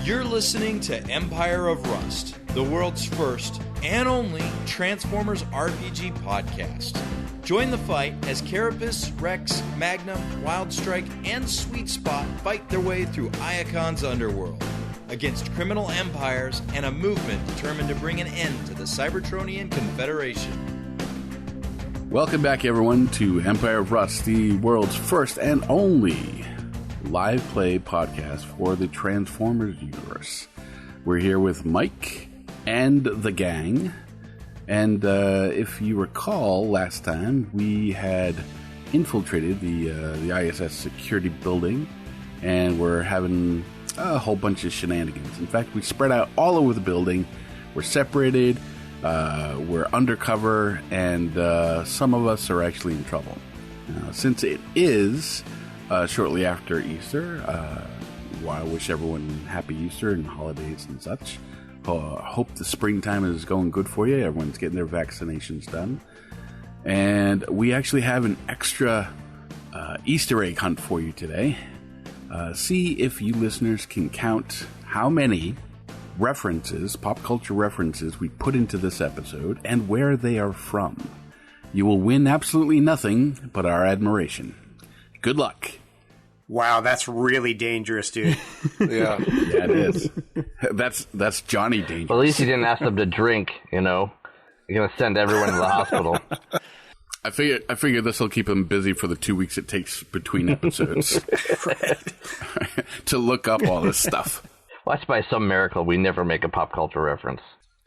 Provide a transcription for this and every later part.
You're listening to Empire of Rust, the world's first and only Transformers RPG podcast. Join the fight as Carapace, Rex, Magnum, Wildstrike, and Sweet Spot fight their way through Iacon's underworld against criminal empires and a movement determined to bring an end to the Cybertronian Confederation. Welcome back, everyone, to Empire of Rust, the world's first and only live play podcast for the Transformers universe. We're here with Mike and the gang. And if you recall, last time we had infiltrated the ISS security building, and we're having a whole bunch of shenanigans. In fact, we spread out all over the building. We're separated, we're undercover, and some of us are actually in trouble. Since it is shortly after Easter, I wish everyone happy Easter and holidays and such. Hope the springtime is going good for you. Everyone's getting their vaccinations done. And we actually have an extra Easter egg hunt for you today. See if you listeners can count how many references, pop culture references, we put into this episode and where they are from. You will win absolutely nothing but our admiration. Good luck. Wow, that's really dangerous, dude. Yeah, it is. That's Johnny dangerous. Well, at least you didn't ask them to drink, you know. You're going to send everyone to the hospital. I figure this will keep them busy for the 2 weeks it takes between episodes to look up all this stuff. Watch by some miracle we never make a pop culture reference.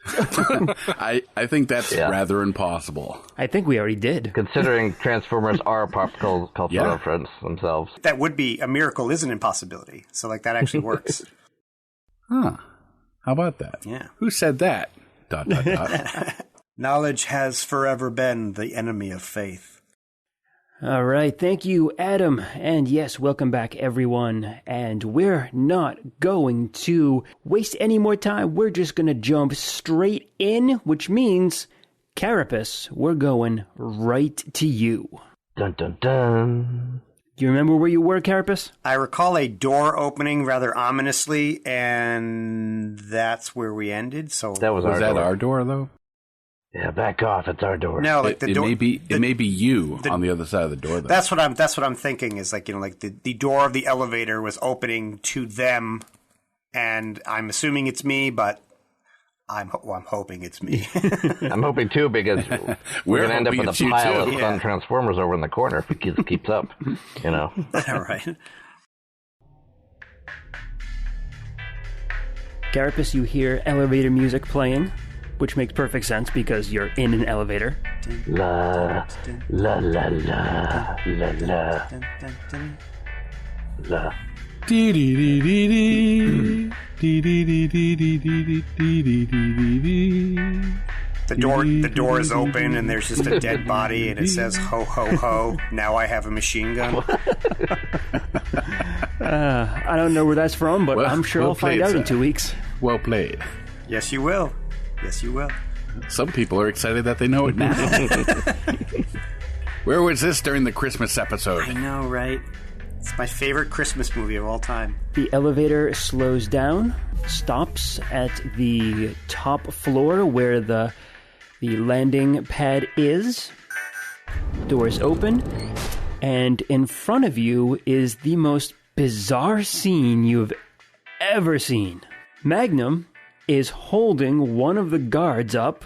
I think that's rather impossible. I think we already did. Considering Transformers are a pop culture reference themselves. That would be a miracle is an impossibility. So, like, that actually works. Huh. How about that? Yeah. Who said that? ... Knowledge has forever been the enemy of faith. All right, thank you, Adam. And yes, welcome back, everyone. And we're not going to waste any more time. We're just going to jump straight in, which means, Carapace, we're going right to you. Dun, dun, dun. Do you remember where you were, Carapace? I recall a door opening rather ominously, and that's where we ended. So that was our door, though? Yeah, back off. It's our door. No, like the door. It may be you on the other side of the door, though. That's what I'm thinking is, like, you know, like the door of the elevator was opening to them, and I'm assuming it's me, but I'm hoping it's me. I'm hoping too, because we're going to end up with a pile of fun Transformers over in the corner if it keeps up, you know. All right. Carapace, you hear elevator music playing, which makes perfect sense because you're in an elevator. La, la, la, la, la, la, la. The door is open and there's just a dead body and it says ho ho ho. Now I have a machine gun. I don't know where that's from, but I'm sure I'll find out in 2 weeks. Well played. Yes, you will. Yes, you will. Some people are excited that they know it now. Where was this during the Christmas episode? I know, right? It's my favorite Christmas movie of all time. The elevator slows down, stops at the top floor where the landing pad is. Doors open, and in front of you is the most bizarre scene you've ever seen. Magnum is holding one of the guards up,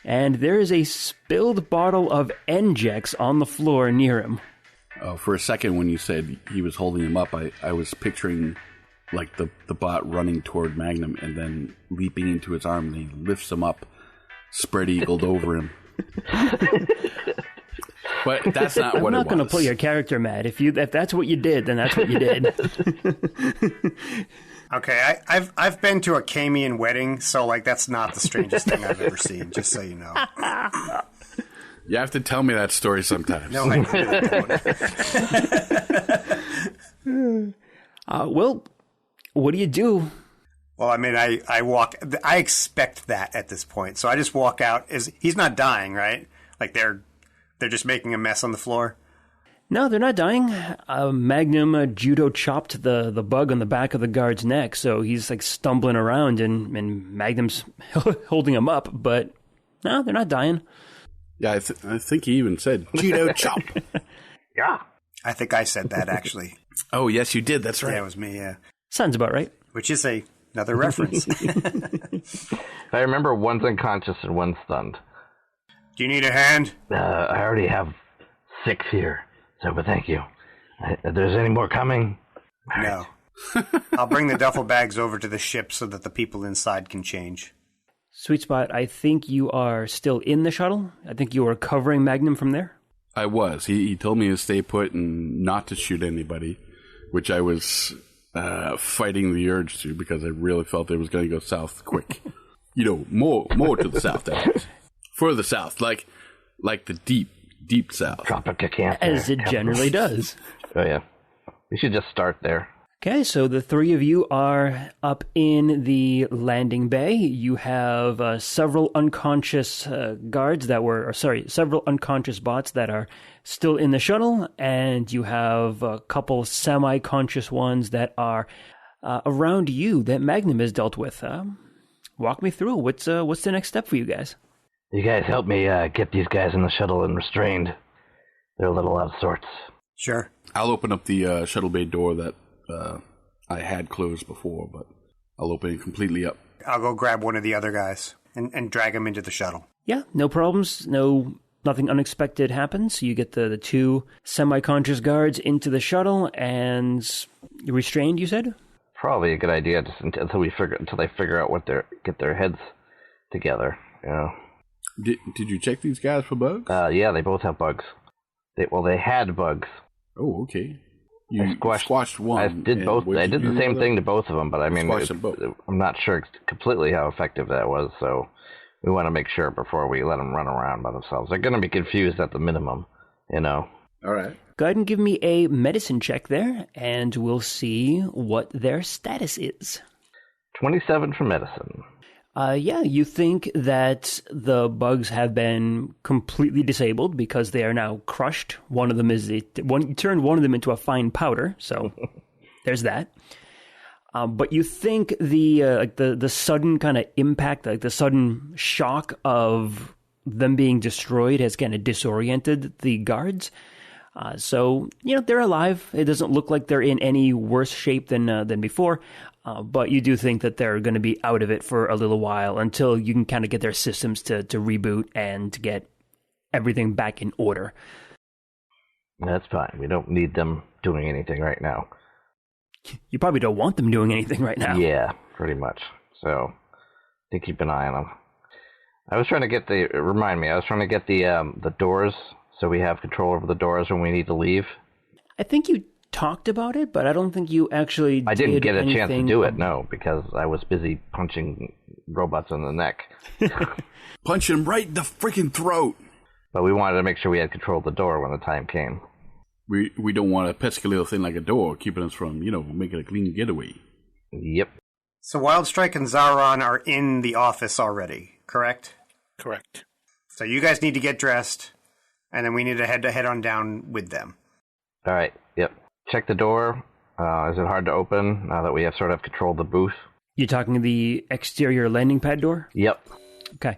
and there is a spilled bottle of Enjex on the floor near him. Oh, for a second when you said he was holding him up, I was picturing like the bot running toward Magnum and then leaping into his arm, and he lifts him up, spread-eagled over him. But that's not what it was. I'm not going to put your character mad. If that's what you did, then that's what you did. Okay, I've been to a Camian wedding, so, like, that's not the strangest thing I've ever seen, just so you know. You have to tell me that story sometimes. No, I don't. Well, what do you do? Well, I mean, I expect that at this point, so I just walk out. He's not dying, right? Like, they're just making a mess on the floor? No, they're not dying. Magnum judo chopped the bug on the back of the guard's neck, so he's like stumbling around, and Magnum's holding him up. But no, they're not dying. Yeah, I think he even said judo chop. Yeah. I think I said that, actually. Oh, yes, you did. That's right. Yeah, it was me, yeah. Sounds about right. Which is another reference. I remember one's unconscious and one's stunned. Do you need a hand? I already have 6 here, so but thank you. If there's any more coming? No. I'll bring the duffel bags over to the ship so that the people inside can change. Sweet Spot, I think you are still in the shuttle. I think you are covering Magnum from there. I was. He told me to stay put and not to shoot anybody, which I was fighting the urge to because I really felt it was going to go south quick. More to the south, that is. Further south, like the deep south. Tropic of Cancer. As it generally does. Oh, yeah. We should just start there. Okay, so the three of you are up in the landing bay. You have several unconscious several unconscious bots that are still in the shuttle, and you have a couple semi-conscious ones that are around you that Magnum has dealt with. Walk me through. What's the next step for you guys? You guys help me get these guys in the shuttle and restrained. They're a little out of sorts. Sure. I'll open up the shuttle bay door that I had closed before, but I'll open it completely up. I'll go grab one of the other guys and drag him into the shuttle. Yeah, no problems. Nothing unexpected happens. You get the two semi-conscious guards into the shuttle and restrained, you said? Probably a good idea just until they figure out get their heads together, Did you check these guys for bugs? Yeah, they both have bugs. They had bugs. Oh, okay. You squashed one. I did both. I did the same thing to both of them, but I mean, I'm not sure completely how effective that was. So we want to make sure before we let them run around by themselves. They're going to be confused at the minimum, All right. Go ahead and give me a medicine check there, and we'll see what their status is. 27 for medicine. Yeah, you think that the bugs have been completely disabled because they are now crushed. One of them you turned one of them into a fine powder, so there's that. But you think the sudden kind of impact, like the sudden shock of them being destroyed, has kind of disoriented the guards. So they're alive. It doesn't look like they're in any worse shape than before. But you do think that they're going to be out of it for a little while until you can kind of get their systems to reboot and to get everything back in order. That's fine. We don't need them doing anything right now. You probably don't want them doing anything right now. Yeah, pretty much. So, to keep an eye on them. I was trying to get the doors so we have control over the doors when we need to leave. I think you talked about it, but I don't think you actually I didn't get a chance to do it, no, because I was busy punching robots in the neck. Punch him right in the freaking throat. But we wanted to make sure we had control of the door when the time came. We don't want a pesky little thing like a door keeping us from, making a clean getaway. Yep. So Wildstrike and Zaron are in the office already, correct? Correct. So you guys need to get dressed, and then we need to head on down with them. All right, yep. Check the door. Is it hard to open now that we have sort of controlled the booth? You're talking the exterior landing pad door? Yep. Okay.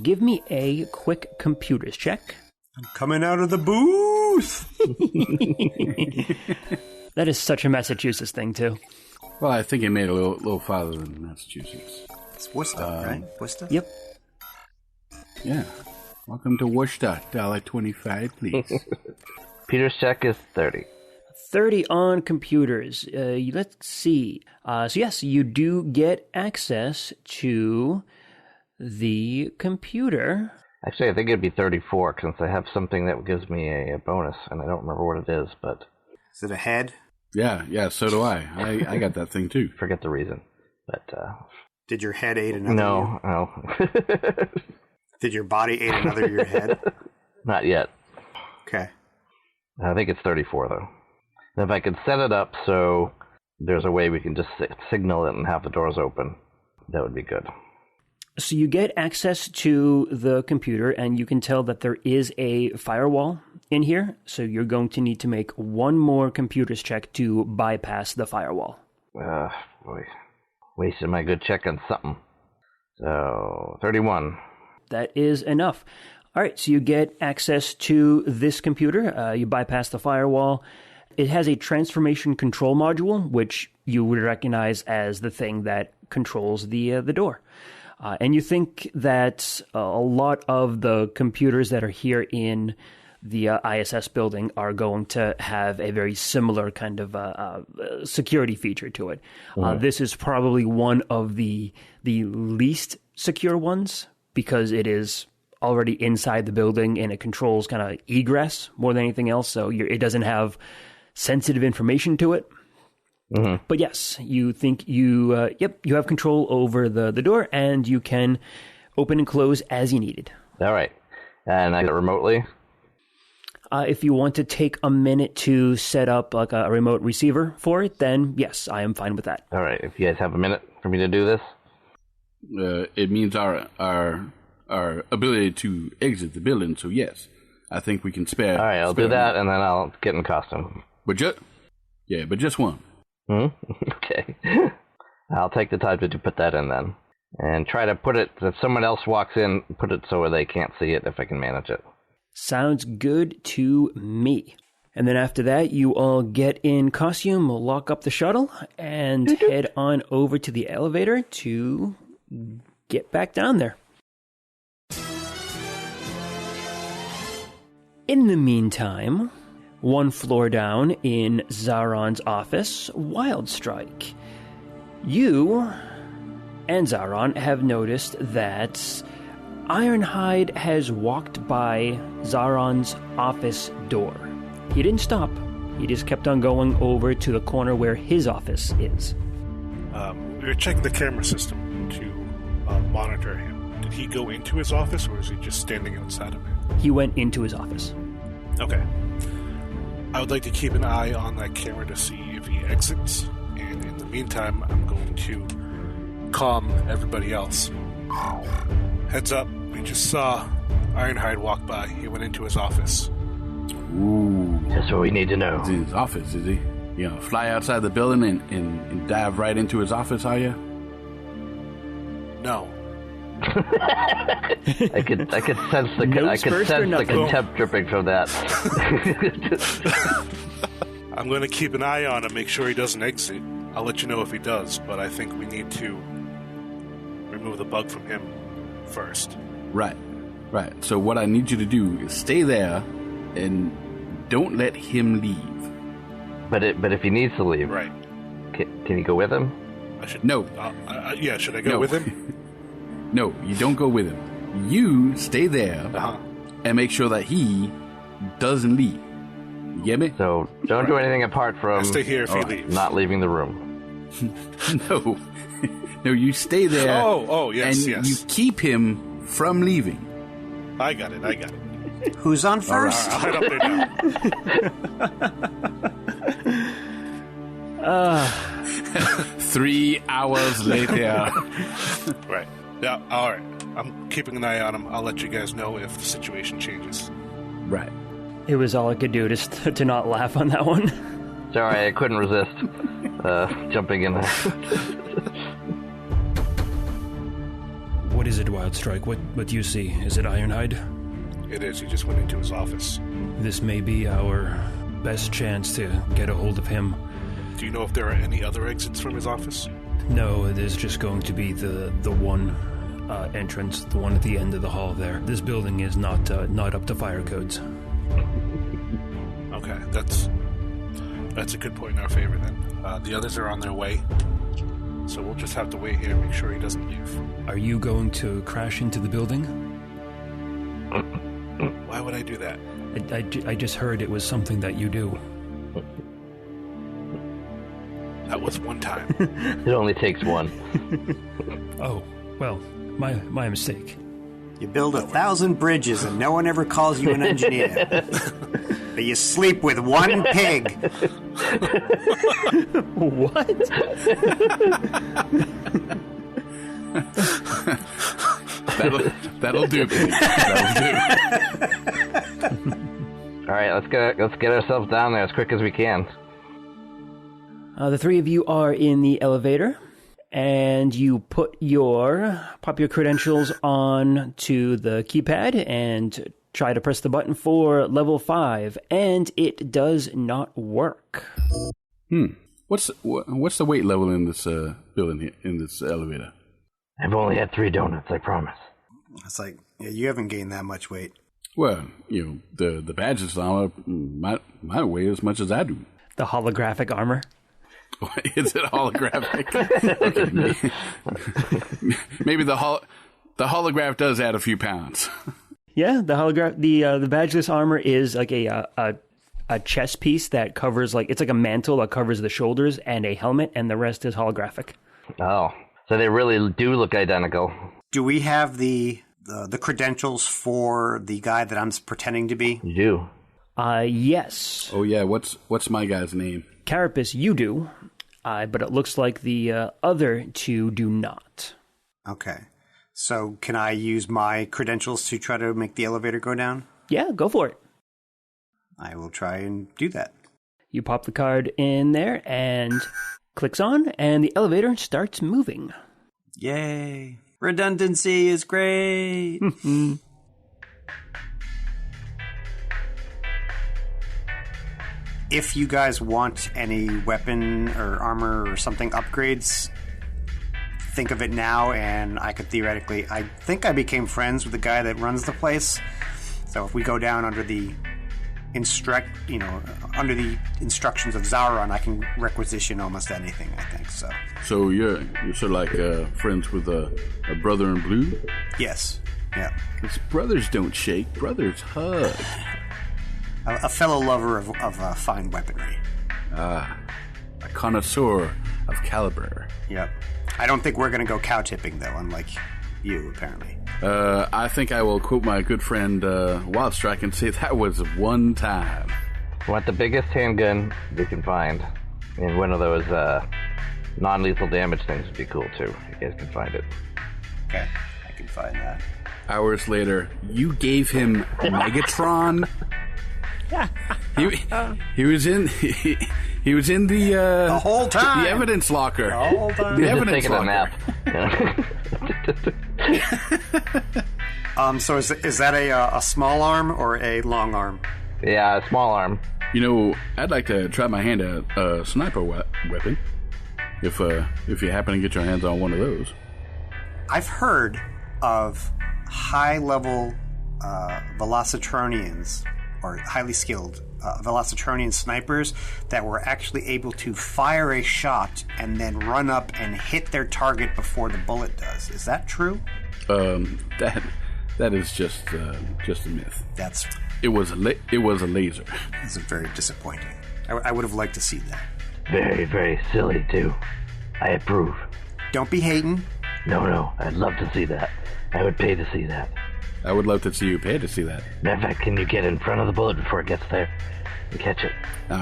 Give me a quick computers check. I'm coming out of the booth! That is such a Massachusetts thing, too. Well, I think it made it a little farther than Massachusetts. It's Worcester, right? Worcester? Yep. Yeah. Welcome to Worcester. $1.25, please. Peter's check is 30. 30 on computers. Let's see. So yes, you do get access to the computer. Actually, I think it'd be 34 since I have something that gives me a bonus, and I don't remember what it is, but... Is it a head? Yeah, so do I. I got that thing, too. Forget the reason, but... Did your head aid another No. Did your body aid another your head? Not yet. Okay. I think it's 34, though. And if I could set it up so there's a way we can just signal it and have the doors open, that would be good. So you get access to the computer, and you can tell that there is a firewall in here. So you're going to need to make one more computer's check to bypass the firewall. Boy. Wasted my good check on something. So, 31. That is enough. All right, so you get access to this computer. You bypass the firewall. It has a transformation control module, which you would recognize as the thing that controls the door. And you think that a lot of the computers that are here in the ISS building are going to have a very similar kind of security feature to it. This is probably one of the least secure ones because it is already inside the building and it controls kind of egress more than anything else. So it doesn't have sensitive information to it. But yes, you think you have control over the door, and you can open and close as you needed. All right. And I get it remotely? If you want to take a minute to set up like a remote receiver for it, then yes, I am fine with that. All right. If you guys have a minute for me to do this? It means our ability to exit the building, so yes. I think we can spare... All right, I'll do that, and then I'll get in costume. But just one. Okay. I'll take the time to put that in then. And try to put it, if someone else walks in, put it so they can't see it if I can manage it. Sounds good to me. And then after that, you all get in costume, lock up the shuttle, and head on over to the elevator to get back down there. In the meantime, one floor down in Zaron's office, Wildstrike. You and Zaron have noticed that Ironhide has walked by Zaron's office door. He didn't stop. He just kept on going over to the corner where his office is. We were checking the camera system to monitor him. Did he go into his office, or is he just standing outside of it? He went into his office. Okay. I would like to keep an eye on that camera to see if he exits, and in the meantime, I'm going to calm everybody else. Heads up, we just saw Ironhide walk by. He went into his office. Ooh. That's what we need to know. He's in his office, is he? You know, fly outside the building and dive right into his office, are you? No. I could sense the contempt dripping from that. I'm going to keep an eye on him, make sure he doesn't exit. I'll let you know if he does, but I think we need to remove the bug from him first. Right. So what I need you to do is stay there and don't let him leave. But if he needs to leave, right? Can you go with him? No. Yeah, should I go with him? No, you don't go with him. You stay there and make sure that he doesn't leave. You get me? So don't do anything apart from stay here if he leaves. Not leaving the room. No, you stay there. Oh, yes, and you keep him from leaving. I got it. Who's on first? I'll head up there now. 3 hours later. Right. Yeah, all right. I'm keeping an eye on him. I'll let you guys know if the situation changes. Right. It was all I could do to not laugh on that one. Sorry, I couldn't resist jumping in there. What is it, Wildstrike? What do you see? Is it Ironhide? It is. He just went into his office. This may be our best chance to get a hold of him. Do you know if there are any other exits from his office? No, it is just going to be the one entrance, the one at the end of the hall there. This building is not up to fire codes. Okay, that's a good point in our favor then. The others are on their way, so we'll just have to wait here and make sure he doesn't leave. Are you going to crash into the building? Why would I do that? I just heard it was something that you do. That was one time. It only takes one. Oh, well, my mistake. You build 1,000 bridges and no one ever calls you an engineer. But you sleep with one pig. What? That'll do. That'll do. All right, let's get ourselves down there as quick as we can. The three of you are in the elevator, and you pop your credentials on to the keypad and try to press the button for level 5, and it does not work. What's the weight level in this building here, in this elevator? I've only had 3 donuts, I promise. It's like, yeah, you haven't gained that much weight. Well, the badges armor might weigh as much as I do. The holographic armor. Is it holographic? Okay. Maybe the holograph does add a few pounds. Yeah, the badgeless armor is like a chest piece that covers, like, it's like a mantle that covers the shoulders and a helmet, and the rest is holographic. Oh, so they really do look identical. Do we have the credentials for the guy that I'm pretending to be? You do. Yes. Oh yeah, what's my guy's name? Carapace, you do, but it looks like the other two do not. Okay. So can I use my credentials to try to make the elevator go down? Yeah, go for it. I will try and do that. You pop the card in there and clicks on, and the elevator starts moving. Yay. Redundancy is great. If you guys want any weapon or armor or something upgrades, think of it now, and I could theoretically... I think I became friends with the guy that runs the place. So if we go down under the under the instructions of Zaron, I can requisition almost anything, I think. So you're sort of like friends with a brother in blue? Yes. Yeah. Because brothers don't shake, brothers hug. A fellow lover of fine weaponry. A connoisseur of caliber. Yep. I don't think we're going to go cow tipping, though, unlike you, apparently. I think I will quote my good friend Wildstrike and say that was one time. I want the biggest handgun we can find. And one of those non-lethal damage things would be cool, too. You guys can find it. Okay, I can find that. Hours later, you gave him Megatron? He was in the whole time. The evidence locker. The whole time. The evidence taking locker. A nap. So is that a small arm or a long arm? Yeah, a small arm. I'd like to try my hand at a sniper weapon. If you happen to get your hands on one of those. I've heard of high-level Velocitronians, or highly skilled Velocitronian snipers, that were actually able to fire a shot and then run up and hit their target before the bullet does. Is that true? That is just a myth. It was a laser. It's very disappointing. I would have liked to see that. Very, very silly, too. I approve. Don't be hating. No, I'd love to see that. I would pay to see that. I would love to see you pay to see that. Matter of fact, can you get in front of the bullet before it gets there and catch it?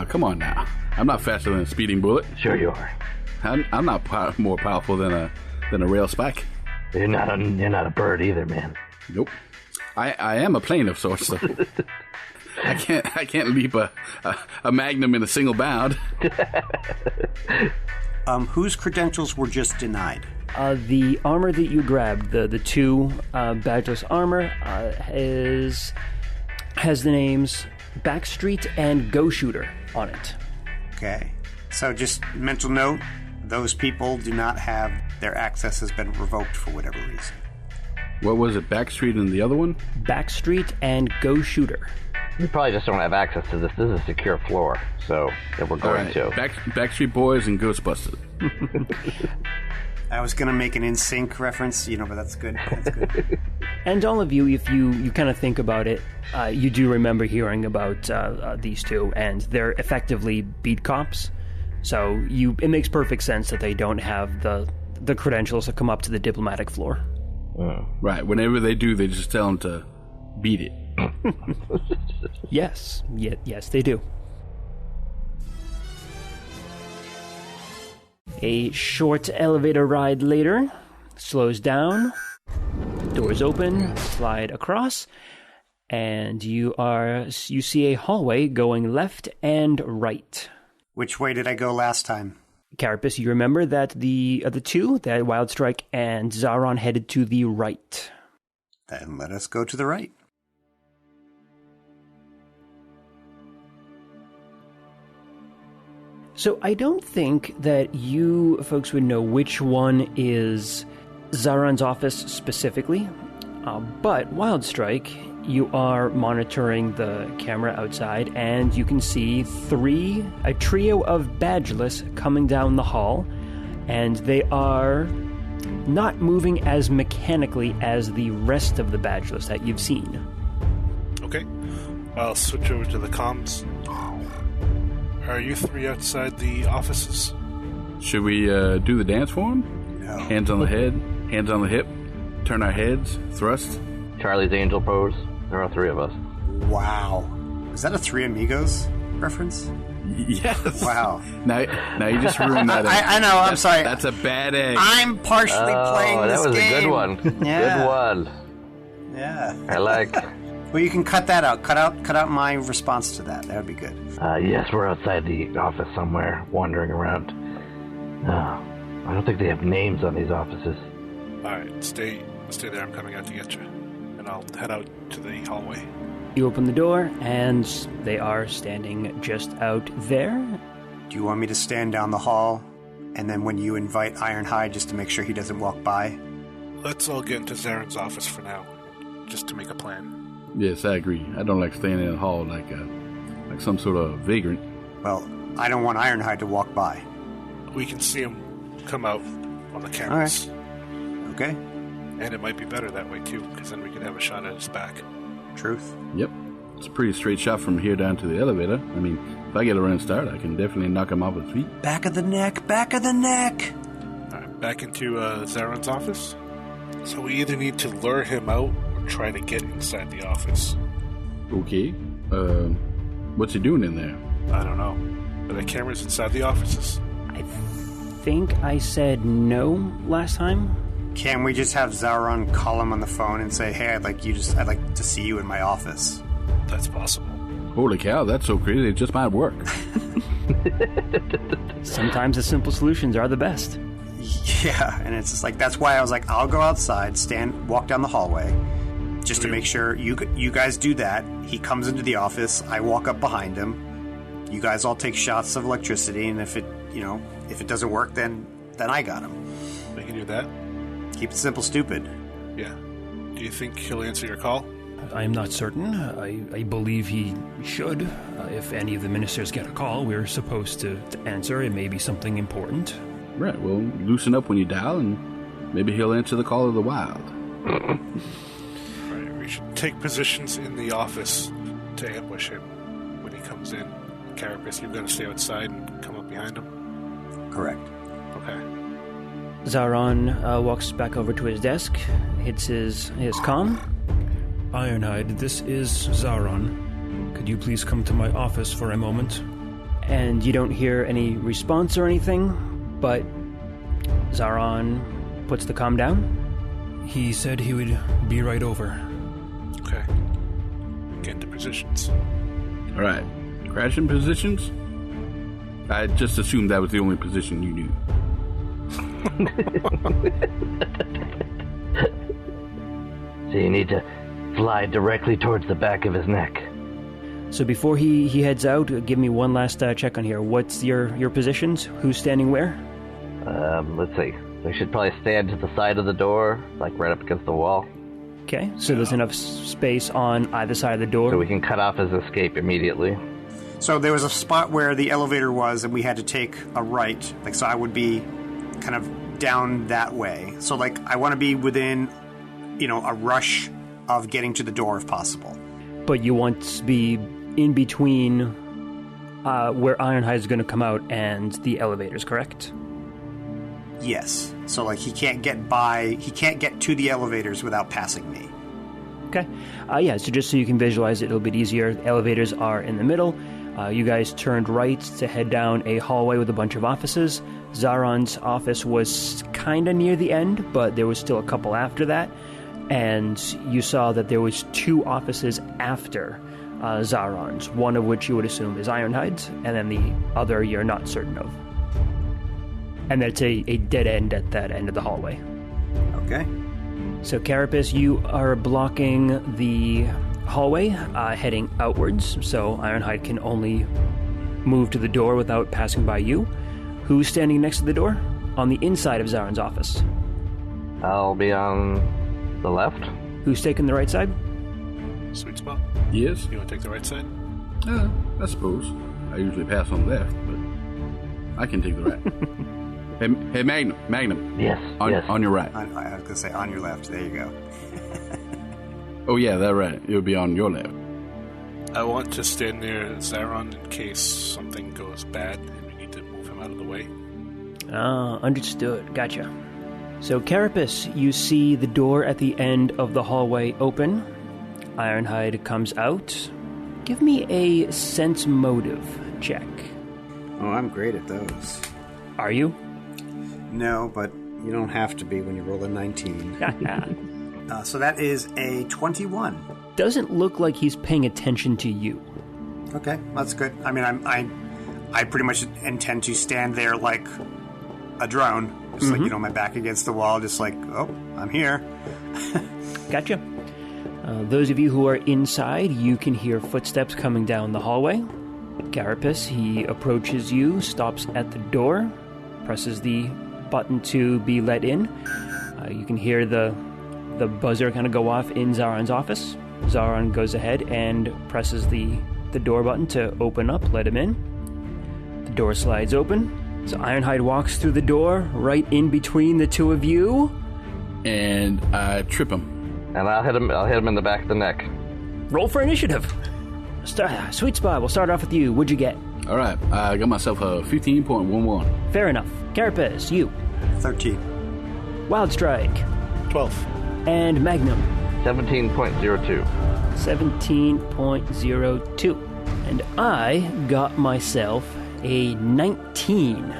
Come on now. I'm not faster than a speeding bullet. Sure you are. I'm not more powerful than a rail spike. You're not a bird either, man. Nope. I am a plane of sorts, though. I can't leap a magnum in a single bound. Whose credentials were just denied? The armor that you grabbed, the two badgeless armor, has the names Backstreet and Go Shooter on it. Okay. So just mental note, those people do not have, their access has been revoked for whatever reason. What was it, Backstreet and the other one? Backstreet and Go Shooter. You probably just don't have access to this. This is a secure floor, so that we're going to. Backstreet Boys and Ghostbusters. I was going to make an NSYNC reference, but that's good. That's good. And all of you, if you kind of think about it, you do remember hearing about these two, and they're effectively beat cops. So it makes perfect sense that they don't have the credentials to come up to the diplomatic floor. Right. Whenever they do, they just tell them to beat it. Yes, they do. A short elevator ride later, slows down, Doors open, slide across, and you see a hallway going left and right. Which way did I go last time? Carapace, you remember that the two, that Wildstrike and Zaron, headed to the right. Then let us go to the right. So I don't think that you folks would know which one is Zaron's office specifically, but Wildstrike, you are monitoring the camera outside, and you can see a trio of badgeless coming down the hall, and they are not moving as mechanically as the rest of the badgeless that you've seen. Okay. I'll switch over to the comms. Are you three outside the offices? Should we do the dance for him? No. Hands on the head, hands on the hip, turn our heads, thrust. Charlie's angel pose. There are three of us. Wow. Is that a Three Amigos reference? Yes. Wow. Now you just ruined that. I know, I'm sorry. That's a bad egg. I'm partially playing this game. That was a good one. Yeah. Good one. Yeah. I like. Well, you can cut that out. Cut out my response to that. That would be good. Yes, we're outside the office somewhere, wandering around. I don't think they have names on these offices. All right, stay there. I'm coming out to get you, and I'll head out to the hallway. You open the door, and they are standing just out there. Do you want me to stand down the hall, and then when you invite Ironhide, just to make sure he doesn't walk by? Let's all get into Zaren's office for now, just to make a plan. Yes, I agree. I don't like staying in the hall like some sort of vagrant. Well, I don't want Ironhide to walk by. We can see him come out on the cameras. All right. Okay. And it might be better that way, too, because then we can have a shot at his back. Truth. Yep. It's a pretty straight shot from here down to the elevator. I mean, if I get a running start, I can definitely knock him off his feet. Back of the neck, back of the neck! All right, back into Zaren's office. So we either need to lure him out or try to get inside the office. Okay. What's he doing in there? I don't know. Are there cameras inside the offices? I think I said no last time. Can we just have Zaron call him on the phone and say, hey, I'd like to see you in my office? That's possible. Holy cow, that's so crazy, it just might work. Sometimes the simple solutions are the best. Yeah, and it's just like, that's why I was like, I'll go outside, walk down the hallway, just to make sure you guys do that. He comes into the office, I walk up behind him, you guys all take shots of electricity, and if it doesn't work, then I got him. We can do that? Keep it simple, stupid. Yeah. Do you think he'll answer your call? I am not certain. I believe he should. If any of the ministers get a call, we're supposed to answer. It may be something important. Right, well, loosen up when you dial, and maybe he'll answer the call of the wild. Right, we should take positions in the office to ambush him when he comes in. Carapace, you're going to stay outside and come up behind him? Correct. Okay. Zaron walks back over to his desk, hits his comm. Ironhide, this is Zaron. Could you please come to my office for a moment? And you don't hear any response or anything, but Zaron puts the comm down. He said he would be right over. Okay. Get into positions. All right. Crashing positions? I just assumed that was the only position you knew. So you need to fly directly towards the back of his neck. So before he heads out, give me one last check on here. What's your positions? Who's standing where? Let's see. We should probably stand to the side of the door, like right up against the wall. Okay, so there's enough space on either side of the door. So we can cut off his escape immediately. So there was a spot where the elevator was, and we had to take a right. So I would be kind of down that way. So I want to be within, a rush of getting to the door if possible. But you want to be in between where Ironhide is going to come out and the elevators, correct? Yes. So he can't get to the elevators without passing me. Okay. Yeah, so just so you can visualize it a little bit easier, the elevators are in the middle. You guys turned right to head down a hallway with a bunch of offices. Zaron's office was kind of near the end, but there was still a couple after that. and you saw that there was 2 offices after Zaron's, one of which you would assume is Ironhide's, and then the other you're not certain of. And that's a dead end at that end of the hallway. Okay. So, Carapace, you are blocking the hallway, heading outwards, so Ironhide can only move to the door without passing by you. Who's standing next to the door? On the inside of Zaron's office. I'll be on the left. Who's taking the right side? Sweet spot. Yes. You want to take the right side? I suppose. I usually pass on the left, but I can take the right. hey, Magnum. Yes. On your right. I was going to say on your left. There you go. Oh, yeah, that's right. It would be on your left. I want to stand near Zaron in case something goes bad and we need to move him out of the way. Ah, understood. Gotcha. So, Carapace, you see the door at the end of the hallway open. Ironhide comes out. Give me a sense motive check. Oh, I'm great at those. Are you? No, but you don't have to be when you roll a 19. So that is a 21. Doesn't look like he's paying attention to you. Okay, that's good. I mean, I pretty much intend to stand there like a drone. Just like, my back against the wall, just like, oh, I'm here. Gotcha. Those of you who are inside, you can hear footsteps coming down the hallway. Carapace, he approaches you, stops at the door, presses the button to be let in. You can hear the buzzer kind of go off in Zaron's office. Zaron goes ahead and presses the door button to open up, let him in. The door slides open. So Ironhide walks through the door, right in between the two of you. And I trip him. And I'll hit him in the back of the neck. Roll for initiative. Sweet spot, we'll start off with you. What'd you get? All right, I got myself a 15.11. Fair enough. Carapace, you. 13. Wild Strike. 12. And Magnum. 17.02. 17.02. And I got myself a 19.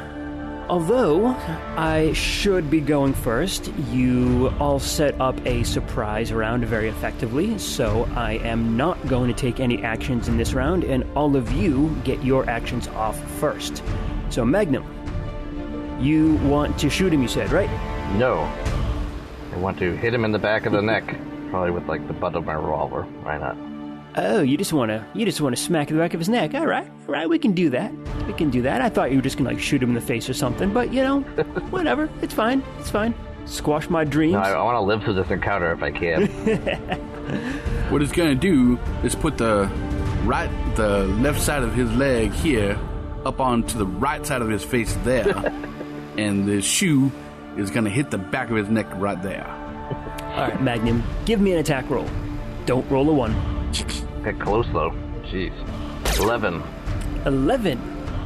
Although I should be going first, you all set up a surprise round very effectively, so I am not going to take any actions in this round, and all of you get your actions off first. So Magnum, you want to shoot him, you said, right? No. I want to hit him in the back of the neck, probably with like the butt of my revolver. Why not? Oh, you just want to smack the back of his neck. All right, we can do that. I thought you were just going to shoot him in the face or something, but, whatever. It's fine. Squash my dreams. No, I want to live through this encounter if I can. What it's going to do is put the left side of his leg here up onto the right side of his face there, and the shoe is going to hit the back of his neck right there. All right, Magnum, give me an attack roll. Don't roll a 1. Get close, though. Jeez. 11. 11?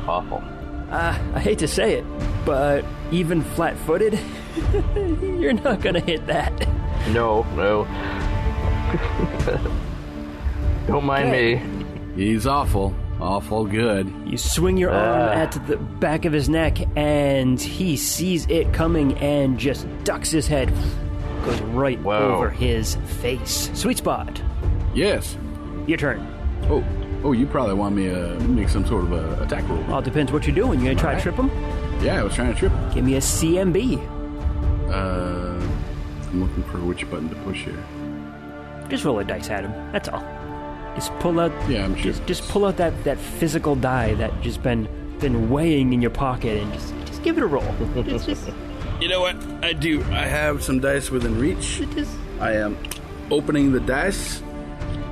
Awful. I hate to say it, but even flat-footed, you're not going to hit that. No. Don't mind me. He's awful good. You swing your arm at the back of his neck, and he sees it coming and just ducks his head. Goes right over his face. Sweet spot. Yes. Your turn. Oh, you probably want me to make some sort of a attack roll. Well, it depends what you're doing. You going to try to trip him? Yeah, I was trying to trip him. Give me a CMB. I'm looking for which button to push here. Just roll a dice at him. That's all. Just pull out. Yeah, I'm sure. Just pull out that physical die that just been weighing in your pocket, and just give it a roll. Just You know what? I do. I have some dice within reach. I am opening the dice.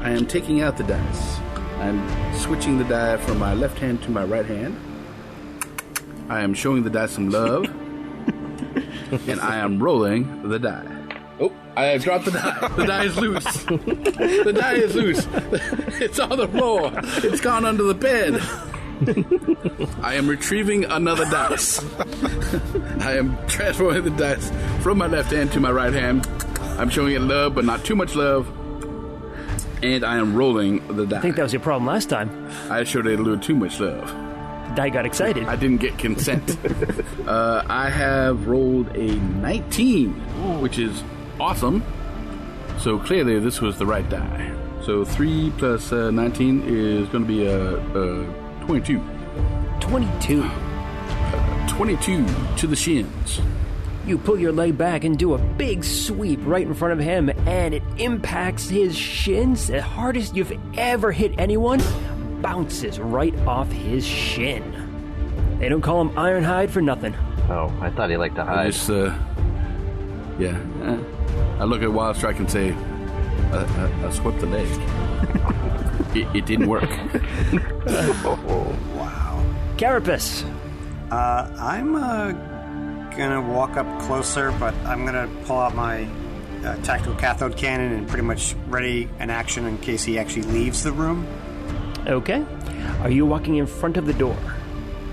I am taking out the dice. I'm switching the die from my left hand to my right hand. I am showing the die some love. And I am rolling the die. Oh, I have dropped the die. The die is loose. The die is loose. It's on the floor. It's gone under the bed. I am retrieving another dice. I am transferring the dice from my left hand to my right hand. I'm showing it love, but not too much love. And I am rolling the die. I think that was your problem last time. I showed it a little too much love. The die got excited. I didn't get consent. I have rolled a 19, which is awesome. So clearly this was the right die. So 3 plus 19 is going to be 22. 22. 22 to the shins. You pull your leg back and do a big sweep right in front of him, and it impacts his shins. The hardest you've ever hit anyone bounces right off his shin. They don't call him Ironhide for nothing. Oh, I thought he liked to hide. I look at Wild Strike and say, I swept the leg. It didn't work. Wow. Carapace. I'm gonna walk up closer, but I'm gonna pull out my tactical cathode cannon and pretty much ready an action in case he actually leaves the room. Okay. Are you walking in front of the door?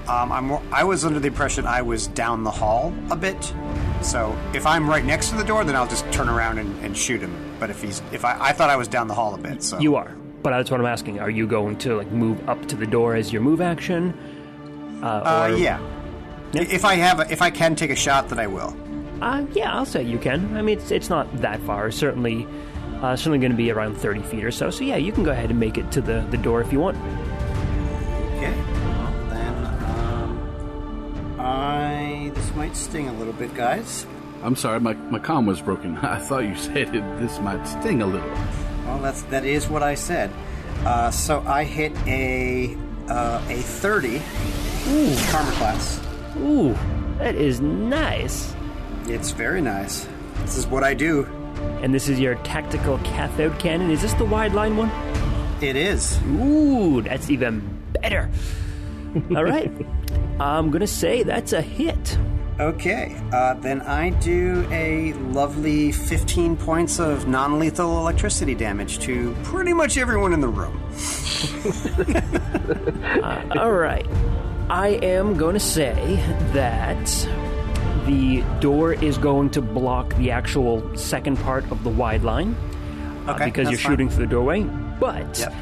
I was under the impression I was down the hall a bit. So if I'm right next to the door, then I'll just turn around and shoot him. But I thought I was down the hall a bit. So you are. But that's what I'm asking. Are you going to move up to the door as your move action? Yeah. If I can take a shot, then I will. Yeah, I'll say you can. I mean, it's not that far. Certainly going to be around 30 feet or so. So yeah, you can go ahead and make it to the door if you want. Okay. Well, then this might sting a little bit, guys. I'm sorry, my comm was broken. I thought you said this might sting a little. Well, that is what I said. So I hit a 30. Ooh. Karma class. Ooh, that is nice. It's very nice. This is what I do. And this is your tactical cathode cannon. Is this the wide line one? It is. Ooh, that's even better. All right. I'm going to say that's a hit. Okay. Then I do a lovely 15 points of non-lethal electricity damage to pretty much everyone in the room. All right. I am going to say that the door is going to block the actual second part of the wide line. Okay, because you're shooting through the doorway. But yep.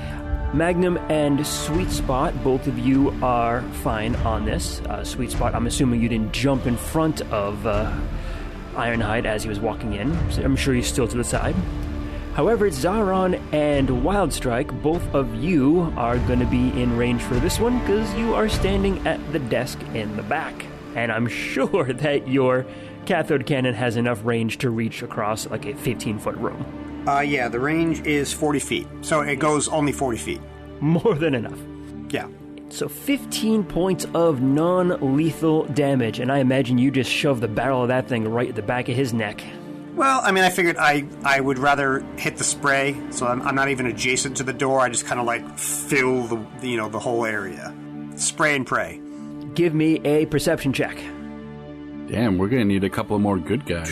Magnum and Sweet Spot, both of you are fine on this. Sweet Spot, I'm assuming you didn't jump in front of Ironhide as he was walking in. So I'm sure he's still to the side. However, Zaron and Wildstrike, both of you are going to be in range for this one because you are standing at the desk in the back. And I'm sure that your cathode cannon has enough range to reach across like a 15-foot room. Yeah, the range is 40 feet. So it goes only 40 feet. More than enough. Yeah. So 15 points of non-lethal damage, and I imagine you just shoved the barrel of that thing right at the back of his neck. Well, I mean, I figured I would rather hit the spray, so I'm not even adjacent to the door. I just kind of fill the whole area. Spray and pray. Give me a perception check. Damn, we're going to need a couple of more good guys.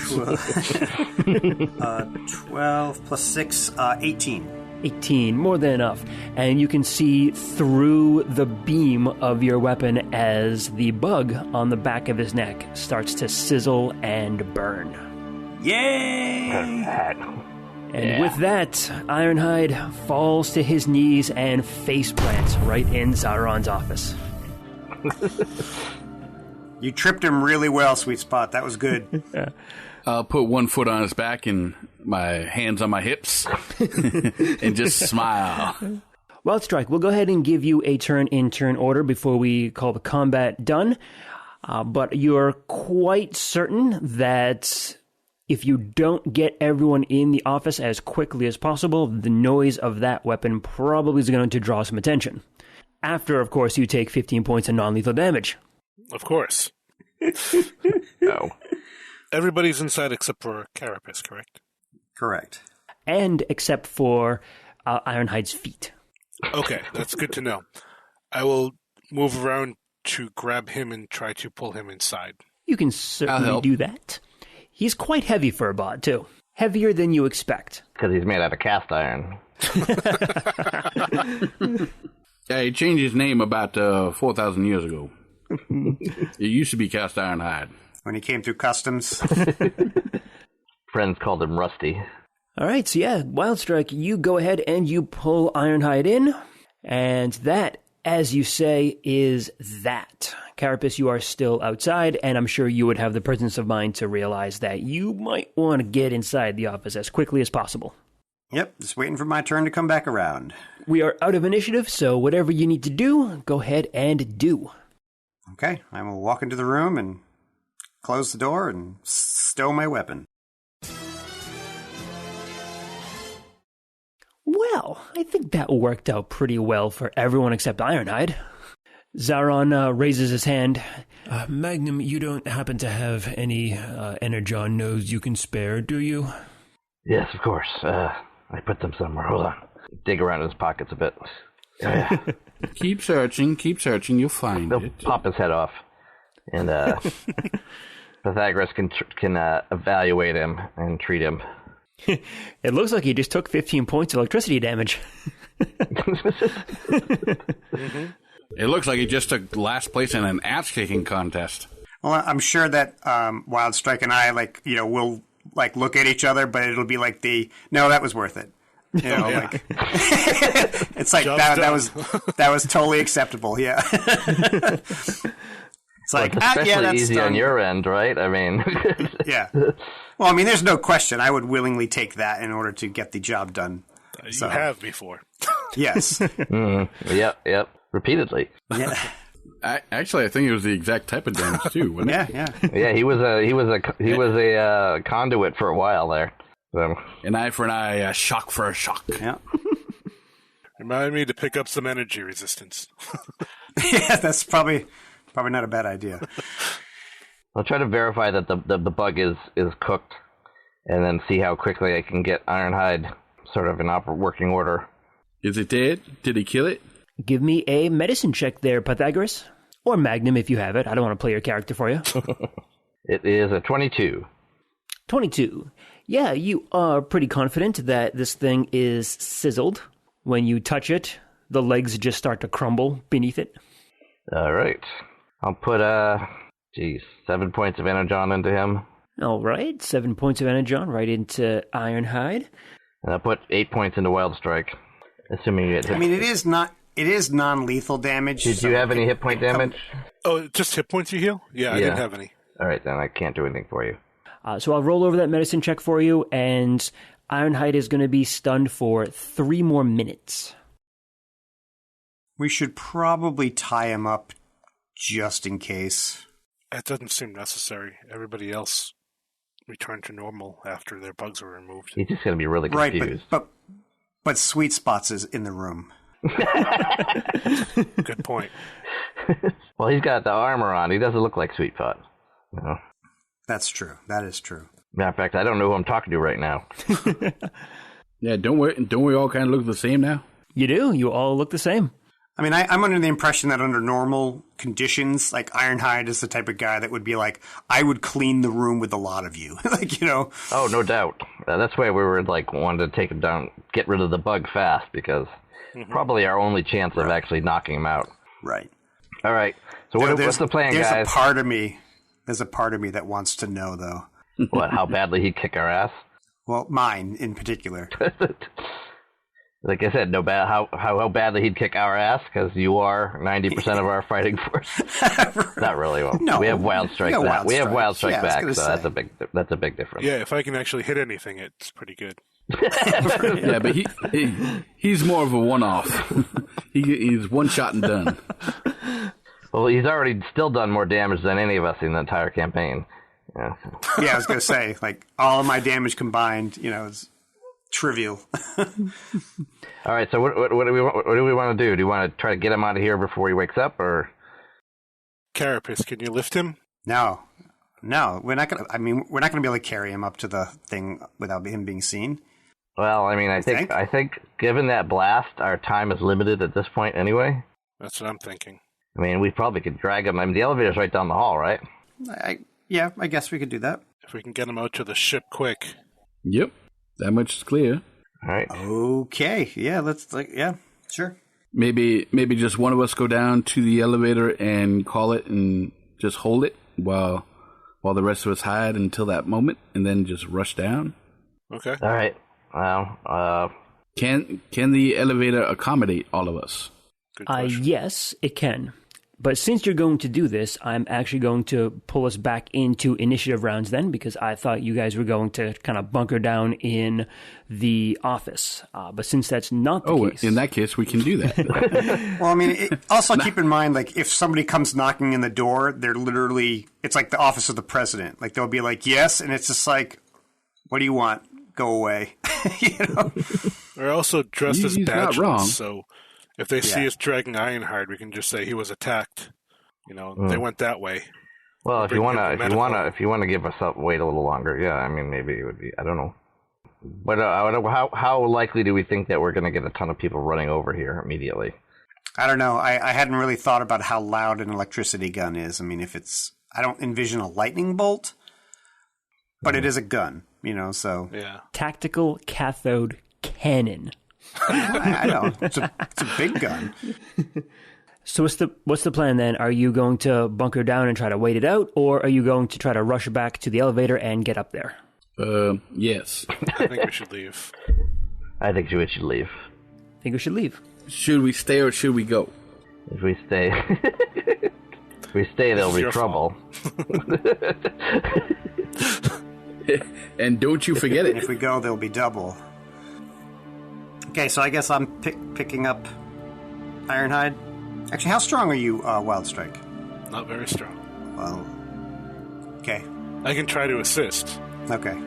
12 plus 6, 18. 18, more than enough. And you can see through the beam of your weapon as the bug on the back of his neck starts to sizzle and burn. Yay! And with that, Ironhide falls to his knees and face plants right in Sauron's office. You tripped him really well, Sweet Spot. That was good. I'll put one foot on his back and my hands on my hips and just smile. Wildstrike, we'll go ahead and give you a turn in turn order before we call the combat done. But you're quite certain that if you don't get everyone in the office as quickly as possible, the noise of that weapon probably is going to draw some attention. After, of course, you take 15 points of non-lethal damage. Of course. No. Everybody's inside except for Carapace, correct? Correct. And except for Ironhide's feet. Okay, that's good to know. I will move around to grab him and try to pull him inside. You can certainly do that. He's quite heavy for a bot, too. Heavier than you expect. Because he's made out of cast iron. Yeah, he changed his name about 4,000 years ago. It used to be Cast Ironhide. When he came through customs. Friends called him Rusty. All right, so yeah, Wildstrike, you go ahead and you pull Ironhide in. And that, as you say, is that. Carapace, you are still outside, and I'm sure you would have the presence of mind to realize that you might want to get inside the office as quickly as possible. Yep, just waiting for my turn to come back around. We are out of initiative, so whatever you need to do, go ahead and do. Okay, I will walk into the room and close the door and stow my weapon. Well, I think that worked out pretty well for everyone except Ironhide. Zaron raises his hand. Magnum, you don't happen to have any energon nodes you can spare, do you? Yes, of course. I put them somewhere. Hold on. Dig around in his pockets a bit. Oh, yeah. Keep searching, you'll find They'll it. pop his head off. And Pythagoras can evaluate him and treat him. It looks like he just took 15 points of electricity damage. It looks like he just took last place in an ass-kicking contest. Well, I'm sure that Wild Strike and I, will look at each other, but it'll be like no, that was worth it. You know, it's like that was totally acceptable. Yeah. It's like especially that's easy done. on your end, right? I mean, yeah. Well, I mean, there's no question. I would willingly take that in order to get the job done. You have before. Yes. Yep. Repeatedly. Yeah. Actually, I think it was the exact type of damage too, wasn't it? Yeah. Yeah, he was a conduit for a while there. So. An eye for an eye, a shock for a shock. Yeah. Remind me to pick up some energy resistance. Yeah, that's probably not a bad idea. I'll try to verify that the bug is cooked, and then see how quickly I can get Ironhide sort of in working order. Is it dead? Did he kill it? Give me a medicine check there, Pythagoras. Or Magnum, if you have it. I don't want to play your character for you. It is a 22. 22. Yeah, you are pretty confident that this thing is sizzled. When you touch it, the legs just start to crumble beneath it. All right. I'll put, 7 points of energon into him. All right, 7 points of energon right into Ironhide. And I'll put 8 points into Wild Strike, assuming it hits. I mean, it is non-lethal damage. Did you have any hit point damage? Oh, just hit points you heal? Yeah, I didn't have any. All right, then I can't do anything for you. So I'll roll over that medicine check for you, and Ironhide is going to be stunned for 3 more minutes. We should probably tie him up just in case. That doesn't seem necessary. Everybody else returned to normal after their bugs were removed. He's just going to be really confused. Right, but Sweet Spots is in the room. Good point. Well, he's got the armor on. He doesn't look like Sweet Pot. No. That's true. That is true. Matter of fact, I don't know who I'm talking to right now. Yeah, don't we all kind of look the same now? You do. You all look the same. I mean, I'm under the impression that under normal conditions, Ironhide is the type of guy that would be like, I would clean the room with a lot of you. Oh, no doubt. That's why we were wanted to take him down, get rid of the bug fast, because probably our only chance of actually knocking him out. Right. All right. So what's the plan, guys? There's a part of me that wants to know, though. What, how badly he'd kick our ass? Well, mine in particular. Like I said, how badly he'd kick our ass, because you are 90% of our fighting force. Not really. Well, no, we have Wild Strike back. We have Wild Strike back, so say. that's a big difference. Yeah, if I can actually hit anything, it's pretty good. Yeah, but he's more of a one-off. He's one shot and done. Well, he's already still done more damage than any of us in the entire campaign. Yeah, I was going to say, all of my damage combined, is trivial. All right, so what do we want to do? Do you want to try to get him out of here before he wakes up, or? Carapace, can you lift him? No, we're not going to. I mean, we're not going to be able to carry him up to the thing without him being seen. Well, I mean, I think given that blast, our time is limited at this point anyway. That's what I'm thinking. I mean, we probably could drag him. I mean, the elevator's right down the hall, right? I guess we could do that. If we can get him out to the ship quick. Yep, that much is clear. All right. Okay, yeah, sure. Maybe just one of us go down to the elevator and call it and just hold it while the rest of us hide until that moment, and then just rush down. Okay. All right. Well, can the elevator accommodate all of us? Good question. Yes, it can. But since you're going to do this, I'm actually going to pull us back into initiative rounds then, because I thought you guys were going to kind of bunker down in the office. But since that's not the case... in that case, we can do that. Well, I mean, also keep in mind, like, if somebody comes knocking in the door, they're literally... It's like the office of the president. Like, they'll be like, yes, and it's just like, what do you want? Go away. You know? We're also dressed as badges, wrong. So... If they see us dragging Ironhide, we can just say he was attacked. You know, they went that way. Well, if you wanna give us up, wait a little longer. Yeah, I mean, maybe it would be. I don't know. But how likely do we think that we're going to get a ton of people running over here immediately? I don't know. I hadn't really thought about how loud an electricity gun is. I mean, I don't envision a lightning bolt, but it is a gun. You know, so yeah. Tactical cathode cannon. I know. It's a big gun. So what's the plan then? Are you going to bunker down and try to wait it out, or are you going to try to rush back to the elevator and get up there? Yes. I think we should leave. I think we should leave. Think we should leave. Should we stay or should we go? If we stay, there'll be trouble. And don't you forget it. If we go, there'll be double. Okay, so I guess I'm picking up Ironhide. Actually, how strong are you, Wild Strike? Not very strong. Well, okay. I can try to assist. Okay.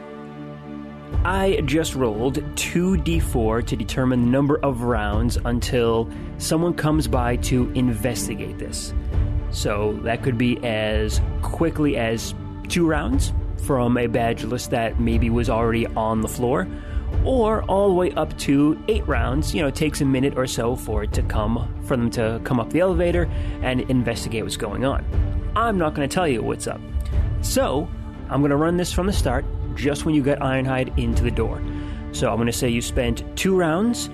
I just rolled 2d4 to determine the number of rounds until someone comes by to investigate this. So that could be as quickly as 2 rounds from a badge list that maybe was already on the floor, or all the way up to 8 rounds. You know, it takes a minute or so for them to come up the elevator and investigate what's going on. I'm not going to tell you what's up. So I'm going to run this from the start, just when you get Ironhide into the door. So I'm going to say you spent 2 rounds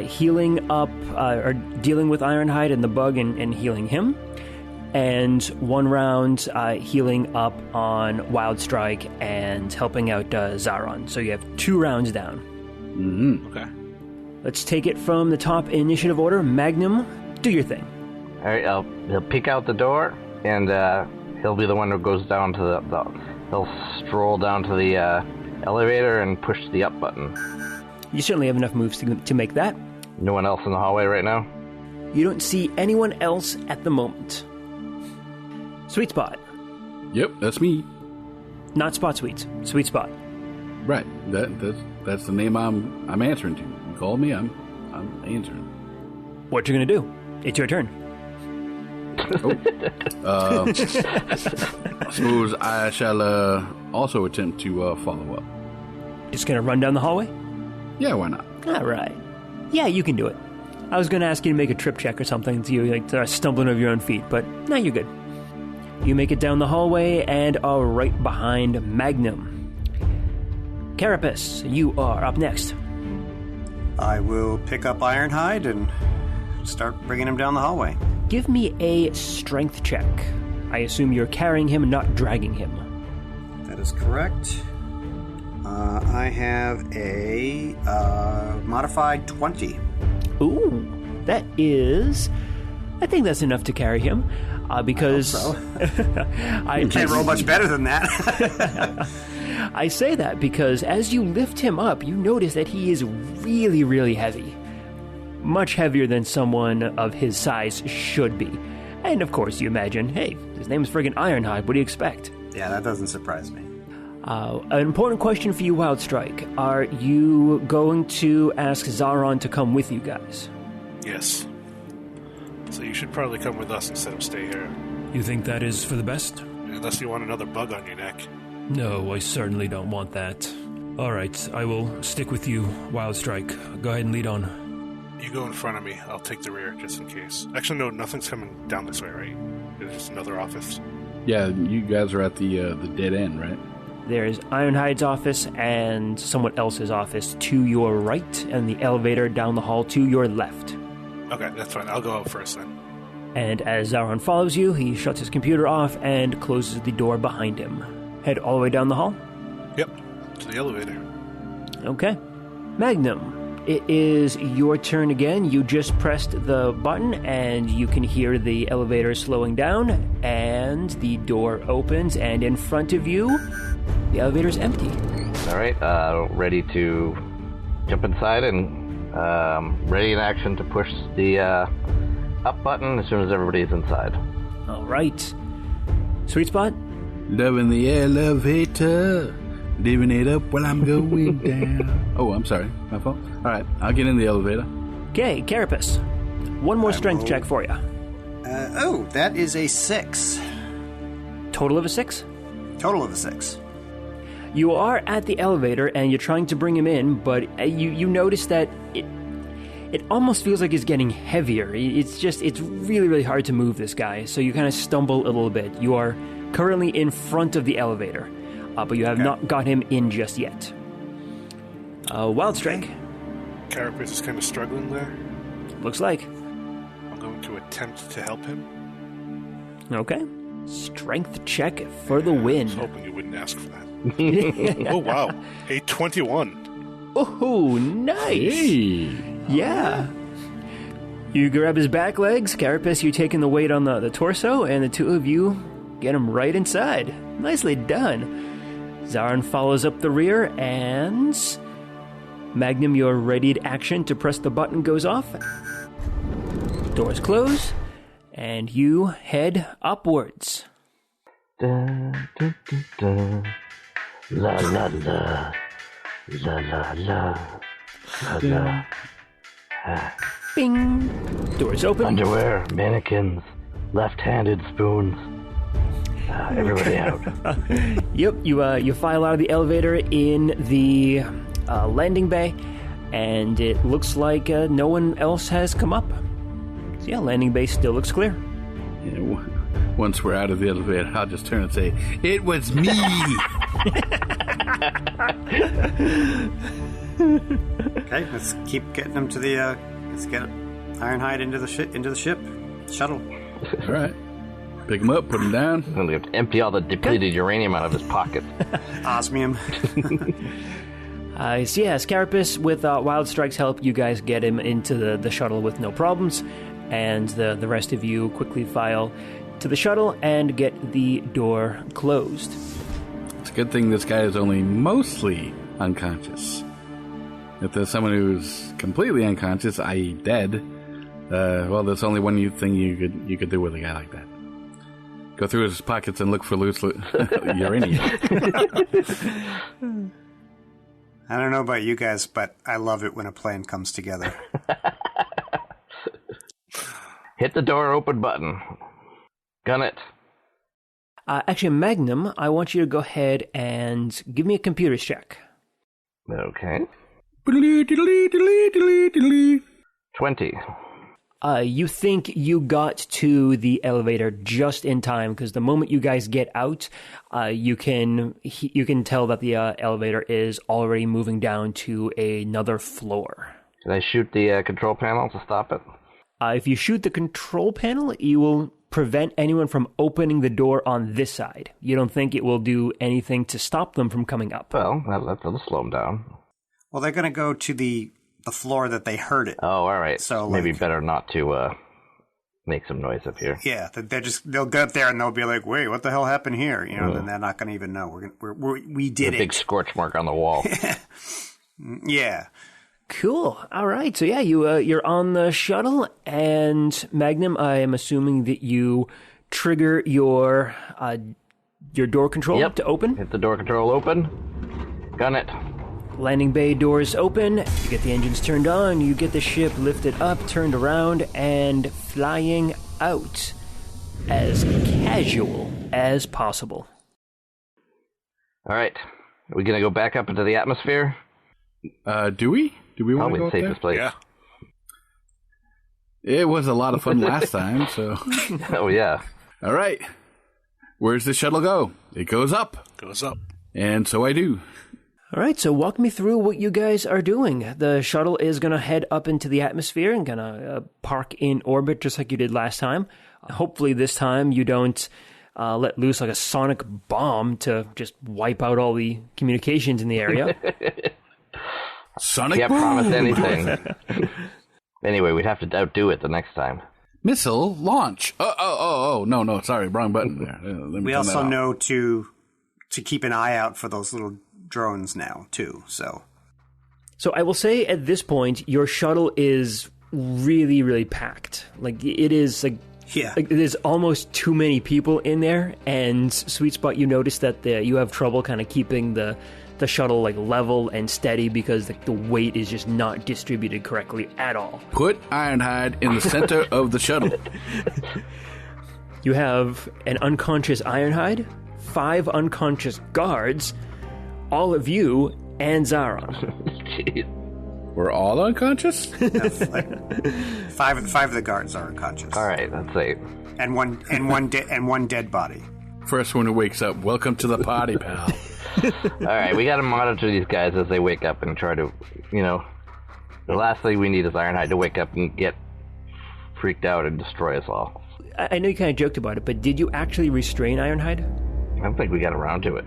healing up, or dealing with Ironhide and the bug and healing him, and 1 round healing up on Wild Strike and helping out Zaron. So you have 2 rounds down. Mm-hmm. Okay. Let's take it from the top initiative order. Magnum, do your thing. All right, he'll peek out the door, and he'll be the one who goes down to he'll stroll down to the elevator and push the up button. You certainly have enough moves to make that. No one else in the hallway right now? You don't see anyone else at the moment. Sweet Spot. Yep, that's me. Not Spot Sweets. Sweet Spot. Right. That's the name I'm answering to. You call me, I'm answering. What you gonna do? It's your turn. I suppose I shall also attempt to follow up. Just gonna run down the hallway? Yeah, why not? All right. Yeah, you can do it. I was gonna ask you to make a trip check or something, so you start stumbling over your own feet, but no, you're good. You make it down the hallway and are right behind Magnum. Carapace, you are up next. I will pick up Ironhide and start bringing him down the hallway. Give me a strength check. I assume you're carrying him, not dragging him. That is correct. I have a modified 20. Ooh, that is... I think that's enough to carry him, because... I can't roll much better than that. I say that because as you lift him up, you notice that he is really, really heavy. Much heavier than someone of his size should be. And of course you imagine, hey, his name is friggin' Ironhide, what do you expect? Yeah, that doesn't surprise me. An important question for you, Wild Strike. Are you going to ask Zaron to come with you guys? Yes. So you should probably come with us instead of stay here. You think that is for the best? Unless you want another bug on your neck. No, I certainly don't want that. All right, I will stick with you, Wild Strike. Go ahead and lead on. You go in front of me. I'll take the rear, just in case. Actually, no, nothing's coming down this way, right? There's just another office. Yeah, you guys are at the dead end, right? There's Ironhide's office and someone else's office to your right, and the elevator down the hall to your left. Okay, that's fine. I'll go out first then. And as Zaron follows you, he shuts his computer off and closes the door behind him. Head all the way down the hall? Yep, to the elevator. Okay. Magnum, it is your turn again. You just pressed the button, and you can hear the elevator slowing down, and the door opens, and in front of you, the elevator's empty. All right, ready to jump inside and ready in action to push the up button as soon as everybody's inside. All right. Sweet spot? Loving the elevator, living it up while I'm going down. Oh, I'm sorry. My fault. All right, I'll get in the elevator. Okay, Carapace. One more strength check for you. That is a 6. Total of a 6? Total of a 6. You are at the elevator, and you're trying to bring him in, but you notice that it almost feels like it's getting heavier. It's really, really hard to move this guy, so you kind of stumble a little bit. You are currently in front of the elevator, but you have not got him in just yet. Wild Strike. Carapace is kind of struggling there. Looks like. I'm going to attempt to help him. Okay. Strength check for the win. I was hoping you wouldn't ask for that. Oh, wow. A 21. Oh, nice. Hey. Yeah. You grab his back legs. Carapace, you're taking the weight on the torso, and the two of you get him right inside. Nicely done. Zarin follows up the rear, and Magnum, your readied action to press the button goes off. Doors close, and you head upwards. Da, da, da, da. La la la. La la la. La la. Bing! Doors open. Underwear, mannequins, left-handed spoons. Everybody out. Yep, you file out of the elevator in the landing bay, and it looks like no one else has come up. So yeah, landing bay still looks clear. Yeah, once we're out of the elevator, I'll just turn and say, "It was me." Okay, let's keep getting them to the. Let's get Ironhide into the ship, shuttle. All right, pick him up, put him down. And we have to empty all the depleted uranium out of his pocket. Osmium. So yes, Carapace, with Wild Strike's help, you guys get him into the shuttle with no problems, and the rest of you quickly file to the shuttle and get the door closed. It's a good thing this guy is only mostly unconscious. If there's someone who's completely unconscious, i.e. dead, well, there's only one thing you could do with a guy like that. Go through his pockets and look for loose uranium. I don't know about you guys, but I love it when a plan comes together. Hit the door open button. Gun it. Actually, Magnum, I want you to go ahead and give me a computers check. Okay. 20. You think you got to the elevator just in time, because the moment you guys get out, you can tell that the elevator is already moving down to another floor. Can I shoot the control panel to stop it? If you shoot the control panel, you will prevent anyone from opening the door on this side. You don't think it will do anything to stop them from coming up? Well, that'll slow them down. Well, they're going to go to the floor that they heard it. Oh, all right. So maybe better not to make some noise up here. Yeah, they'll get up there and they'll be like, "Wait, what the hell happened here?" You know, and they're not going to even know. We did it. Big scorch mark on the wall. Yeah. Cool. All right. So yeah, you're on the shuttle, and Magnum, I am assuming that you trigger your door control to open. Hit the door control open. Gun it. Landing bay doors open. You get the engines turned on. You get the ship lifted up, turned around, and flying out as casual as possible. All right. Are we gonna go back up into the atmosphere? Do we? Do we want to Probably go the up there? safest place. Yeah. It was a lot of fun last time, so... Oh, yeah. All right. Where's the shuttle go? It goes up. Goes up. And so I do. All right, so walk me through what you guys are doing. The shuttle is going to head up into the atmosphere and going to park in orbit just like you did last time. Hopefully this time you don't let loose like a sonic bomb to just wipe out all the communications in the area. Sonic Can't boom! promise anything. Anyway, we'd have to outdo it the next time. Missile launch. Oh, no, sorry, wrong button there. Let me We turn also that off. know to keep an eye out for those little drones now, too, so... So I will say at this point, your shuttle is really, really packed. Like, it is, like, Yeah. there's almost too many people in there, and Sweet Spot, you notice that you have trouble kind of keeping the shuttle, like, level and steady because the weight is just not distributed correctly at all. Put Ironhide in the center of the shuttle. You have an unconscious Ironhide, 5 unconscious guards, all of you, and Zaron. Jeez. We're all unconscious? Five of the guards are unconscious. All right, that's 8. And one dead body. First one who wakes up, welcome to the party, pal. All right, we got to monitor these guys as they wake up and try to, the last thing we need is Ironhide to wake up and get freaked out and destroy us all. I know you kind of joked about it, but did you actually restrain Ironhide? I don't think we got around to it.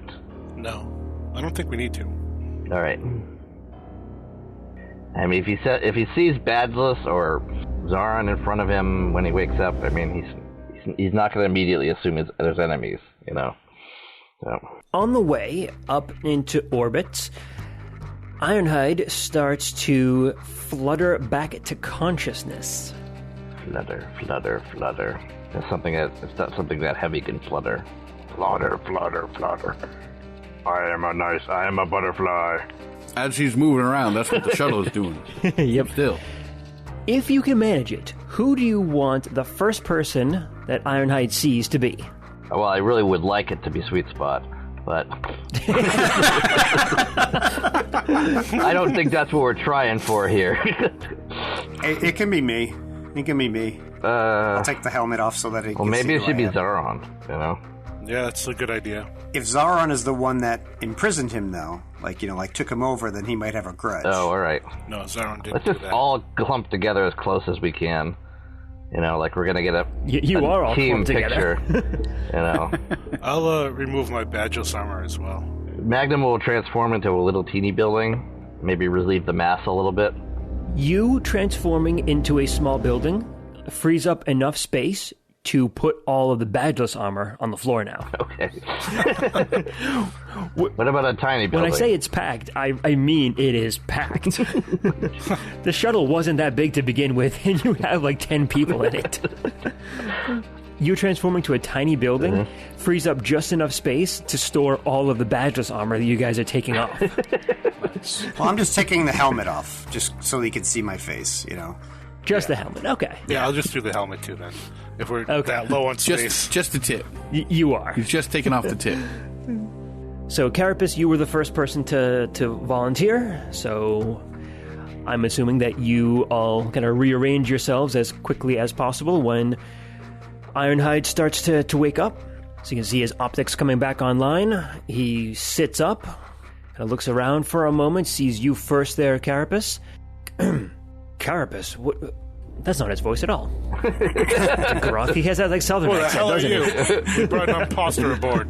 No, I don't think we need to. All right. I mean, if he sees Badgeless or Zaron in front of him when he wakes up, I mean, he's not going to immediately assume there's enemies, So. On the way up into orbit, Ironhide starts to flutter back to consciousness. Flutter, flutter, flutter. It's not something that heavy can flutter. Flutter, flutter, flutter. I am a butterfly. As he's moving around, that's what the shuttle is doing. Yep. Still. If you can manage it, who do you want the first person that Ironhide sees to be? Well, I really would like it to be Sweet Spot, but I don't think that's what we're trying for here. It can be me. It can be me. I'll take the helmet off so that it. Well, maybe it should be Zaron. Yeah, that's a good idea. If Zaron is the one that imprisoned him, though, like took him over, then he might have a grudge. Oh, all right. No, Zaron didn't Let's do just that. all clump together as close as we can. Like we're gonna get a You are all team clumped together. picture. I'll remove my badgeless armor as well. Magnum will transform into a little teeny building. Maybe relieve the mass a little bit. You transforming into a small building frees up enough space to put all of the badgeless armor on the floor now. Okay. What about a tiny building? When I say it's packed, I mean it is packed. The shuttle wasn't that big to begin with, and you have like 10 people in it. You transforming to a tiny building frees up just enough space to store all of the badgeless armor that you guys are taking off. Well, I'm just taking the helmet off, just so he can see my face, Just the helmet, okay. Yeah, I'll just do the helmet too then. If we're Okay. that low on space. Just the tip. You are. He's just taking off the tip. So, Carapace, you were the first person to volunteer, so I'm assuming that you all kind of rearrange yourselves as quickly as possible when Ironhide starts to wake up. So you can see his optics coming back online. He sits up, kind of looks around for a moment, sees you first there, Carapace. Carapace? What? That's not his voice at all. Gruff. He has that like southern Who the accent, hell are doesn't you? he? We brought an imposter aboard.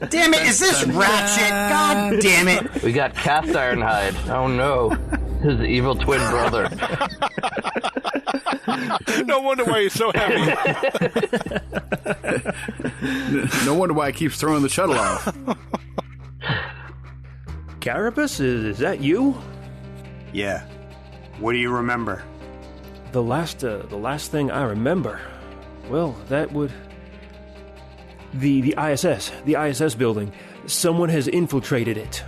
Damn it! Is this Ratchet? God damn it! We got Cast Ironhide. Oh no. His evil twin brother. No wonder why he's so heavy. No wonder why he keeps throwing the shuttle off. Carapace, is that you? Yeah. What do you remember? The last thing I remember, well, that would the ISS building. Someone has infiltrated it.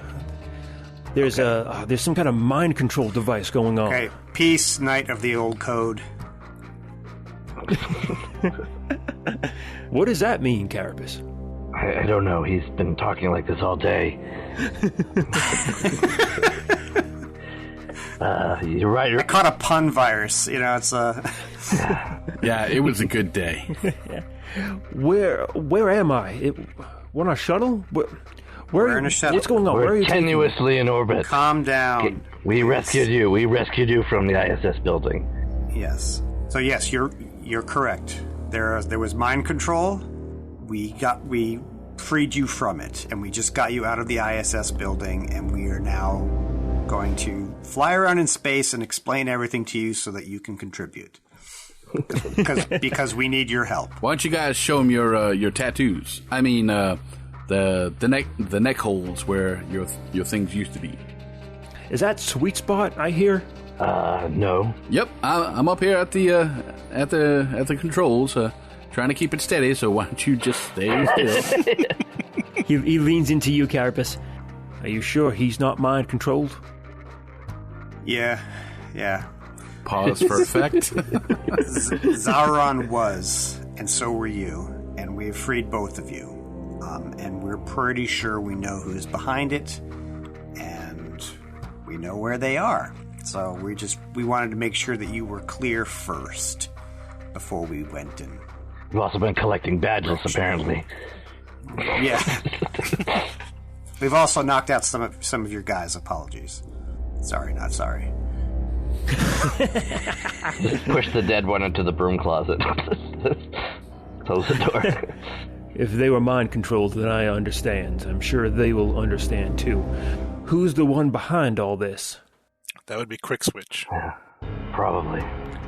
There's there's some kind of mind control device going on. Okay, peace, Knight of the Old Code. What does that mean, Carapace? I don't know. He's been talking like this all day. You're right. I caught a pun virus. It's Yeah, it was a good day. Where am I? We're on a shuttle. We're in a shuttle. What's going on? Where are We're you taking me? tenuously in orbit. Calm down. We rescued you. We rescued you from the ISS building. Yes. So yes, you're correct. There was mind control. We freed you from it, and we just got you out of the ISS building, and we are now going to fly around in space and explain everything to you so that you can contribute. Because we need your help. Why don't you guys show them your tattoos? I mean, the neck holes where your things used to be. Is that Sweet Spot I hear? No. Yep, I'm up here at the controls, trying to keep it steady. So why don't you just stay still? He leans into you, Carapace. Are you sure he's not mind controlled? Yeah. Pause for effect. Zaron was, and so were you, and we have freed both of you. And we're pretty sure we know who's behind it, and we know where they are. So we wanted to make sure that you were clear first before we went in. You've also been collecting badges, apparently. Yeah. We've also knocked out some of your guys. Apologies. Sorry, not sorry. Just push the dead one into the broom closet. Close the door. If they were mind controlled, then I understand. I'm sure they will understand too. Who's the one behind all this? That would be Quick Switch. Probably.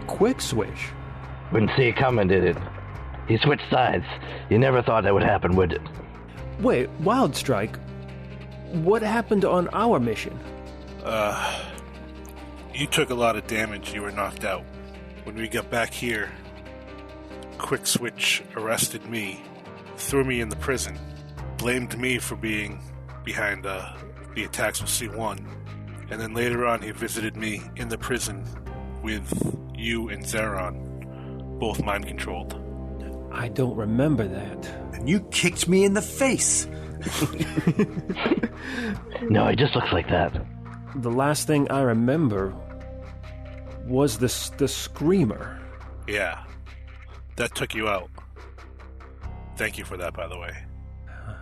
Quick Switch? Wouldn't see it coming, did it? He switched sides. You never thought that would happen, would it? Wait, Wild Strike? What happened on our mission? You took a lot of damage. You were knocked out. When we got back here, Quick Switch arrested me, threw me in the prison, blamed me for being behind the attacks with C1, and then later on he visited me in the prison with you and Zeron, both mind-controlled. I don't remember that. And you kicked me in the face. No, it just looks like that. The last thing I remember was the screamer. Yeah, that took you out. Thank you for that, by the way.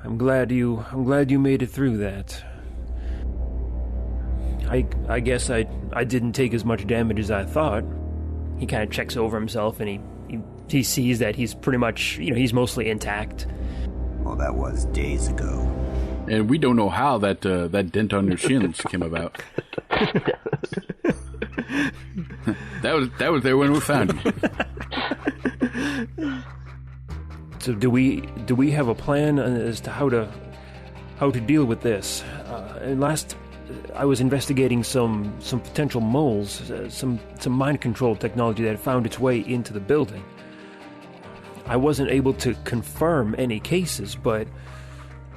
I'm glad you made it through that. I guess I didn't take as much damage as I thought. He kind of checks over himself and he sees that he's pretty much, he's mostly intact. Well, that was days ago. And we don't know how that dent on your shins came about. That was there when we found you. So do we have a plan as to how to deal with this? And last I was investigating some potential moles, some mind control technology that had found its way into the building. I wasn't able to confirm any cases, but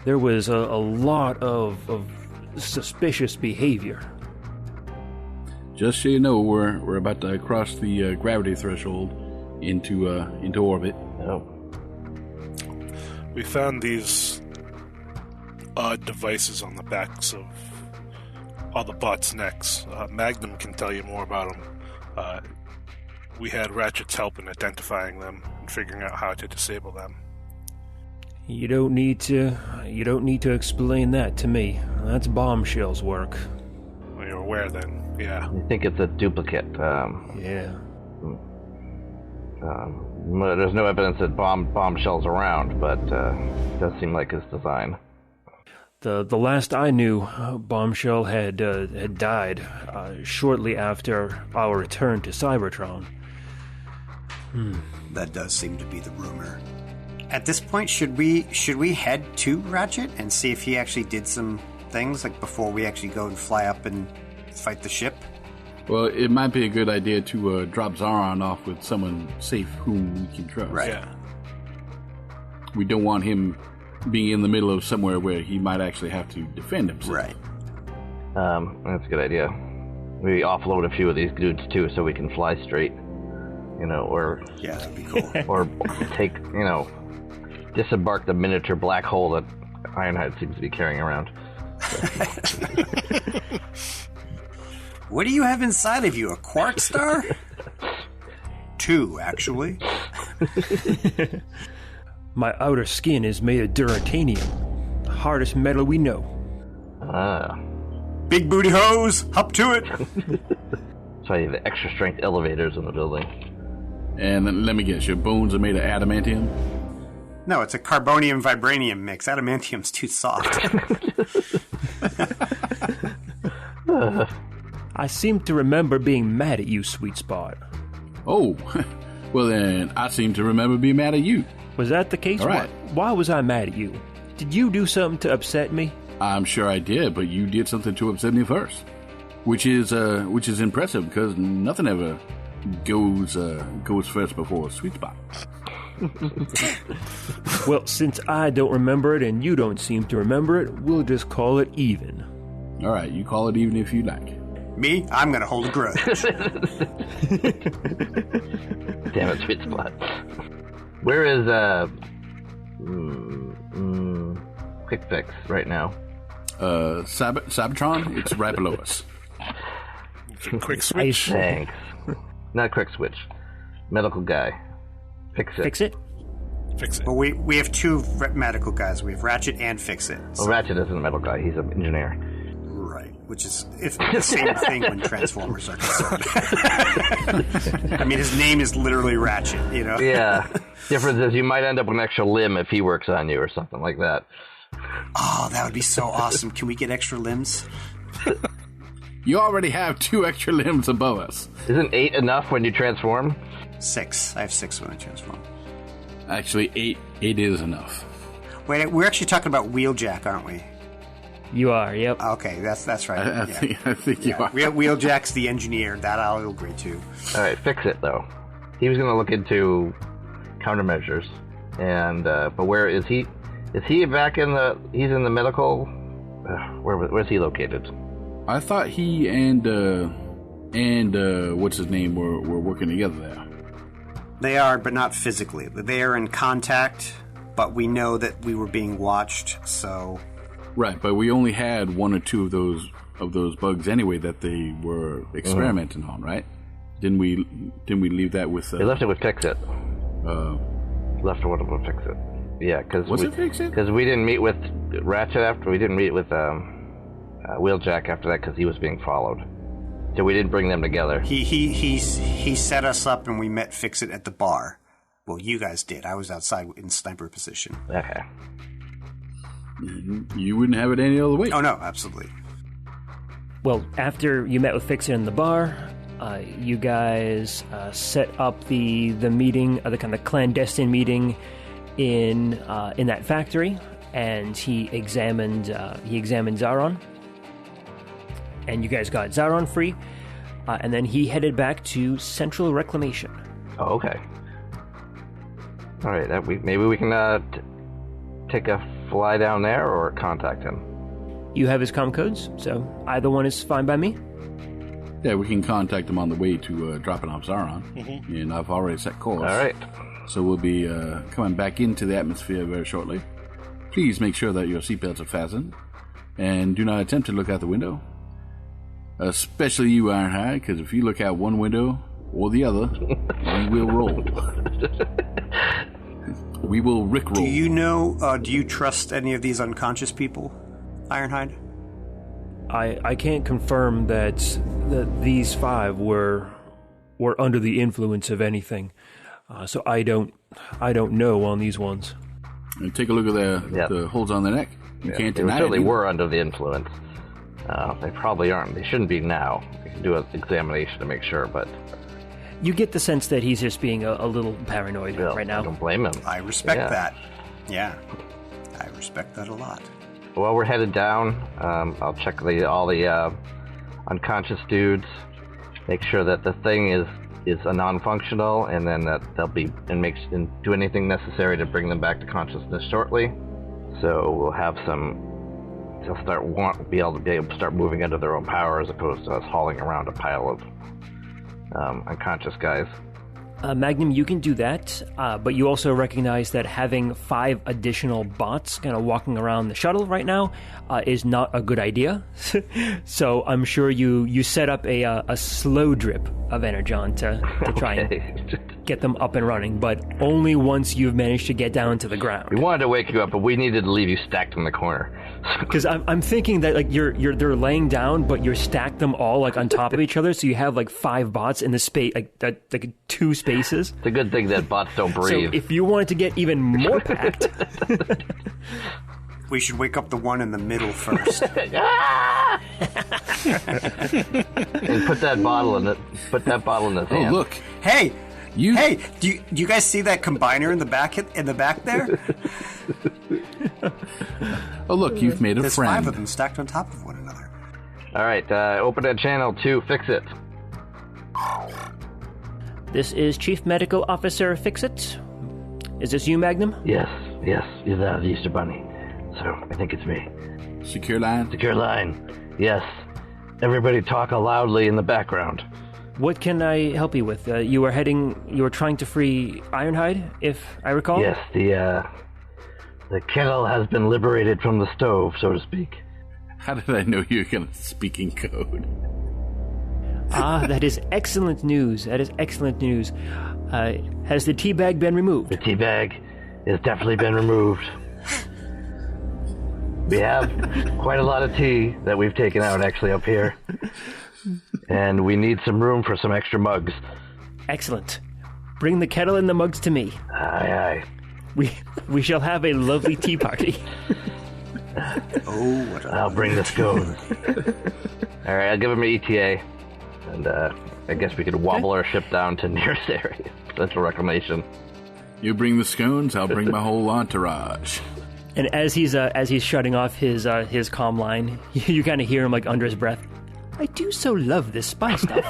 there was a lot of suspicious behavior. Just so you know, we're about to cross the gravity threshold into orbit. Oh. We found these odd devices on the backs of all the bots' necks. Magnum can tell you more about them. We had Ratchet's help in identifying them and figuring out how to disable them. You don't need to explain that to me. That's Bombshell's work. Well, you're aware then, yeah. I think it's a duplicate. Yeah. There's no evidence that Bombshell's around, but it does seem like his design. The last I knew, Bombshell had died shortly after our return to Cybertron. That does seem to be the rumor. At this point, should we head to Ratchet and see if he actually did some things, like before we actually go and fly up and fight the ship? Well, it might be a good idea to drop Zaron off with someone safe whom we can trust. Right. Yeah. We don't want him being in the middle of somewhere where he might actually have to defend himself. Right. That's a good idea. We offload a few of these dudes too, so we can fly straight. Or Yeah, that'd be cool. or take, disembark the miniature black hole that Ironhide seems to be carrying around. What do you have inside of you? A quark star? 2, actually. My outer skin is made of duratanium, the hardest metal we know. Big booty hose, up to it. That's why you have extra strength elevators in the building. And let me guess, your bones are made of adamantium? No, it's a carbonium vibranium mix. Adamantium's too soft. I seem to remember being mad at you, Sweet Spot. Oh, well then, I seem to remember being mad at you. Was that the case? All right. Why was I mad at you? Did you do something to upset me? I'm sure I did, but you did something to upset me first, which is impressive because nothing ever goes first before a sweet spot. Well, since I don't remember it and you don't seem to remember it, we'll just call it even. All right, you call it even if you like. Me? I'm going to hold a grudge. Damn it, Sweet Spot. Where is Quick Fix right now? Cybertron, it's right below us. Quick switch. Thanks. Not Quick Switch. Medical guy. Fix it. Fix it? Fix it. Well, we have two medical guys. We have Ratchet and Fix It. Well, Ratchet isn't a medical guy. He's an engineer. Right, which is the same thing when Transformers are concerned. I mean, his name is literally Ratchet, you know? Yeah. Difference is you might end up with an extra limb if he works on you or something like that. Oh, that would be so awesome. Can we get extra limbs? You already have 2 extra limbs above us. Isn't 8 enough when you transform? 6. I have 6 when I transform. Actually, 8 is enough. Wait, we're actually talking about Wheeljack, aren't we? You are, yep. Okay, that's right. I think you are. Wheeljack's the engineer. That I'll agree to. All right, Fix It, though. He was going to look into countermeasures. And, but where is he? Is he back in the... He's in the medical... where's he located? I thought he and what's his name were working together there. They are, but not physically. They are in contact, but we know that we were being watched, so... Right, but we only had 1 or 2 of those bugs anyway that they were experimenting on, right? Didn't we leave that with... They left it with Fix It. Left it with Fix It. Yeah, because... Was it Fix It? Because we didn't meet with Ratchet after... We didn't meet with Wheeljack after that because he was being followed. So we didn't bring them together. He set us up and we met Fix It at the bar. Well, you guys did. I was outside in sniper position. Okay. You wouldn't have it any other way. Oh, no, absolutely. Well, after you met with Fix It in the bar, you guys set up the meeting, the kind of clandestine meeting in that factory, and he examined Zaron, and you guys got Zaron free, and then he headed back to Central Reclamation. Oh, okay. All right, maybe we can take a fly down there or contact him. You have his comm codes, so either one is fine by me. Yeah, we can contact him on the way to dropping off Zaron, and I've already set course. All right. So we'll be coming back into the atmosphere very shortly. Please make sure that your seatbelts are fastened, and do not attempt to look out the window. Especially you, Ironhide, because if you look out one window or the other, we will roll. We will rickroll. Do you know, do you trust any of these unconscious people, Ironhide? I can't confirm that these 5 were under the influence of anything, so I don't know on these ones. And take a look at the holes on the neck. You can't deny it. They were under the influence. They probably aren't. They shouldn't be now. We can do an examination to make sure, but... You get the sense that he's just being a little paranoid right now. I don't blame him. I respect that. Yeah. I respect that a lot. Well, we're headed down. I'll check all the unconscious dudes, make sure that the thing is a non-functional, and then that they'll be and do anything necessary to bring them back to consciousness shortly. So we'll have they'll be able to start moving under their own power as opposed to us hauling around a pile of unconscious guys. Magnum, you can do that, but you also recognize that having 5 additional bots kind of walking around the shuttle right now is not a good idea. So I'm sure you set up a slow drip of Energon to try and get them up and running, but only once you've managed to get down to the ground. We wanted to wake you up, but we needed to leave you stacked in the corner. Because I'm thinking that like they're laying down, but you're stacked them all like on top of each other, so you have like 5 bots in the space, like 2 spaces. It's a good thing that bots don't breathe. So if you wanted to get even more packed, We should wake up the one in the middle first. And put that bottle in it. Put that bottle in his hand. Oh, look. Hey, do you guys see that combiner in the back there? Oh, look, you've made a There's friend. 5 of them stacked on top of one another. All right, open that channel 2. Fix it. This is Chief Medical Officer Fixit. Is this you, Magnum? Yes, you're the Easter Bunny. So, I think it's me. Secure line? Secure line. Yes. Everybody talk loudly in the background. What can I help you with? You were trying to free Ironhide, if I recall? Yes, the kettle has been liberated from the stove, so to speak. How did I know you were going to speak in code? That is excellent news. Has the tea bag been removed? The tea bag has definitely been removed. We have quite a lot of tea that we've taken out actually up here. And we need some room for some extra mugs. Excellent. Bring the kettle and the mugs to me. Aye. We shall have a lovely tea party. I'll bring the scones. All right, I'll give him an ETA. And I guess we could wobble our ship down to nearest area. Central Reclamation. You bring the scones, I'll bring my whole entourage. And as he's shutting off his comm line, you kind of hear him like under his breath. I do so love this spy stuff.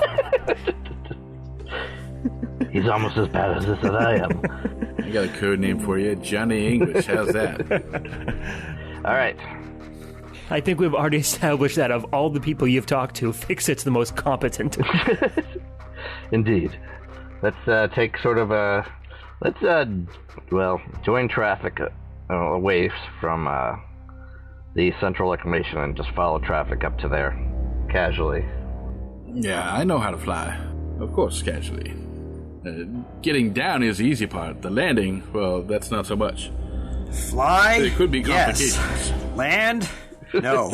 He's almost as bad as this as I am. I got a code name for you, Johnny English. How's that? All right. I think we've already established that of all the people you've talked to, Fixit's the most competent. Indeed. Let's take sort of a... Let's, join traffic away from the Central Reclamation and just follow traffic up to there, casually. Yeah, I know how to fly. Of course, casually. Getting down is the easy part. The landing, well, that's not so much. Fly? There could be complications. Yes. Land? No.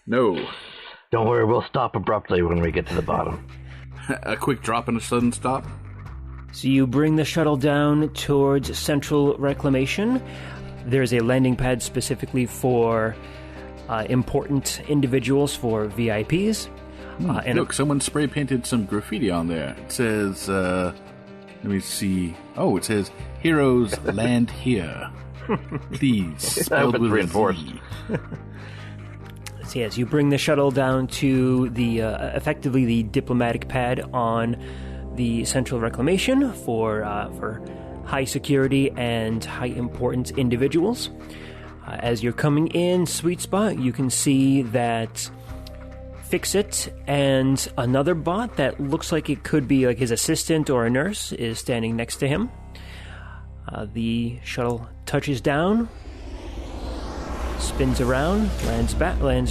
No. Don't worry, we'll stop abruptly when we get to the bottom. A quick drop and a sudden stop? So you bring the shuttle down towards Central Reclamation. There's a landing pad specifically for important individuals, for VIPs. Look, someone spray painted some graffiti on there. It says, let me see. Oh, it says, Heroes Land Here. Please. I hope it's reinforced. So yes, you bring the shuttle down to the effectively the diplomatic pad on the Central Reclamation for high security and high importance individuals. As you're coming in, Sweet Spot, you can see that Fixit and another bot that looks like it could be like his assistant or a nurse is standing next to him. The shuttle touches down, spins around, lands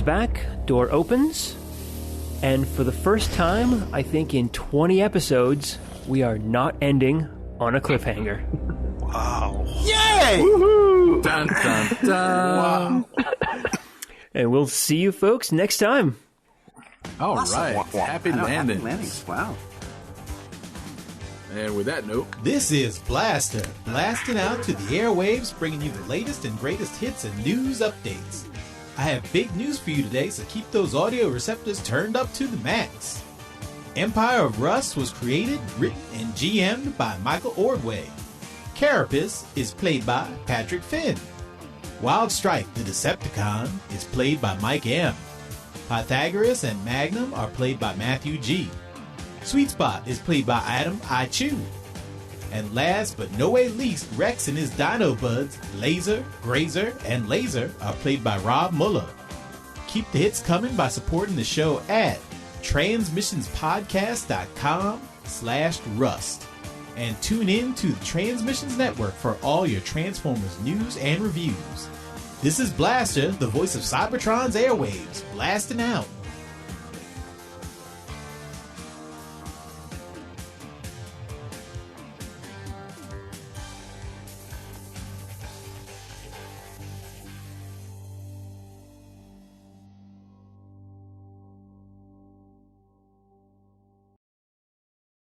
back, door opens, and for the first time, I think in 20 episodes, we are not ending on a cliffhanger. Wow. Yay! Woohoo! Dun, dun, dun. Wow. And we'll see you folks next time. All Awesome. right. Happy landings. Happy landings. Wow. And with that note, This is Blaster, blasting out to the airwaves, bringing you the latest and greatest hits and news updates. I have big news for you today, so keep those audio receptors turned up to the max. Empire of Rust was created, written, and GM'd by Michael Ordway. Carapace is played by Patrick Finn. Wild Strike, the Decepticon, is played by Mike M. Pythagoras and Magnum are played by Matthew G. Sweet Spot is played by Adam I. Chu. And last but no way least, Rex and his Dino Buds, Laser, Grazer, and Laser are played by Rob Muller. Keep the hits coming by supporting the show at transmissionspodcast.com/rust. And tune in to the Transmissions Network for all your Transformers news and reviews. This is Blaster, the voice of Cybertron's airwaves, blasting out.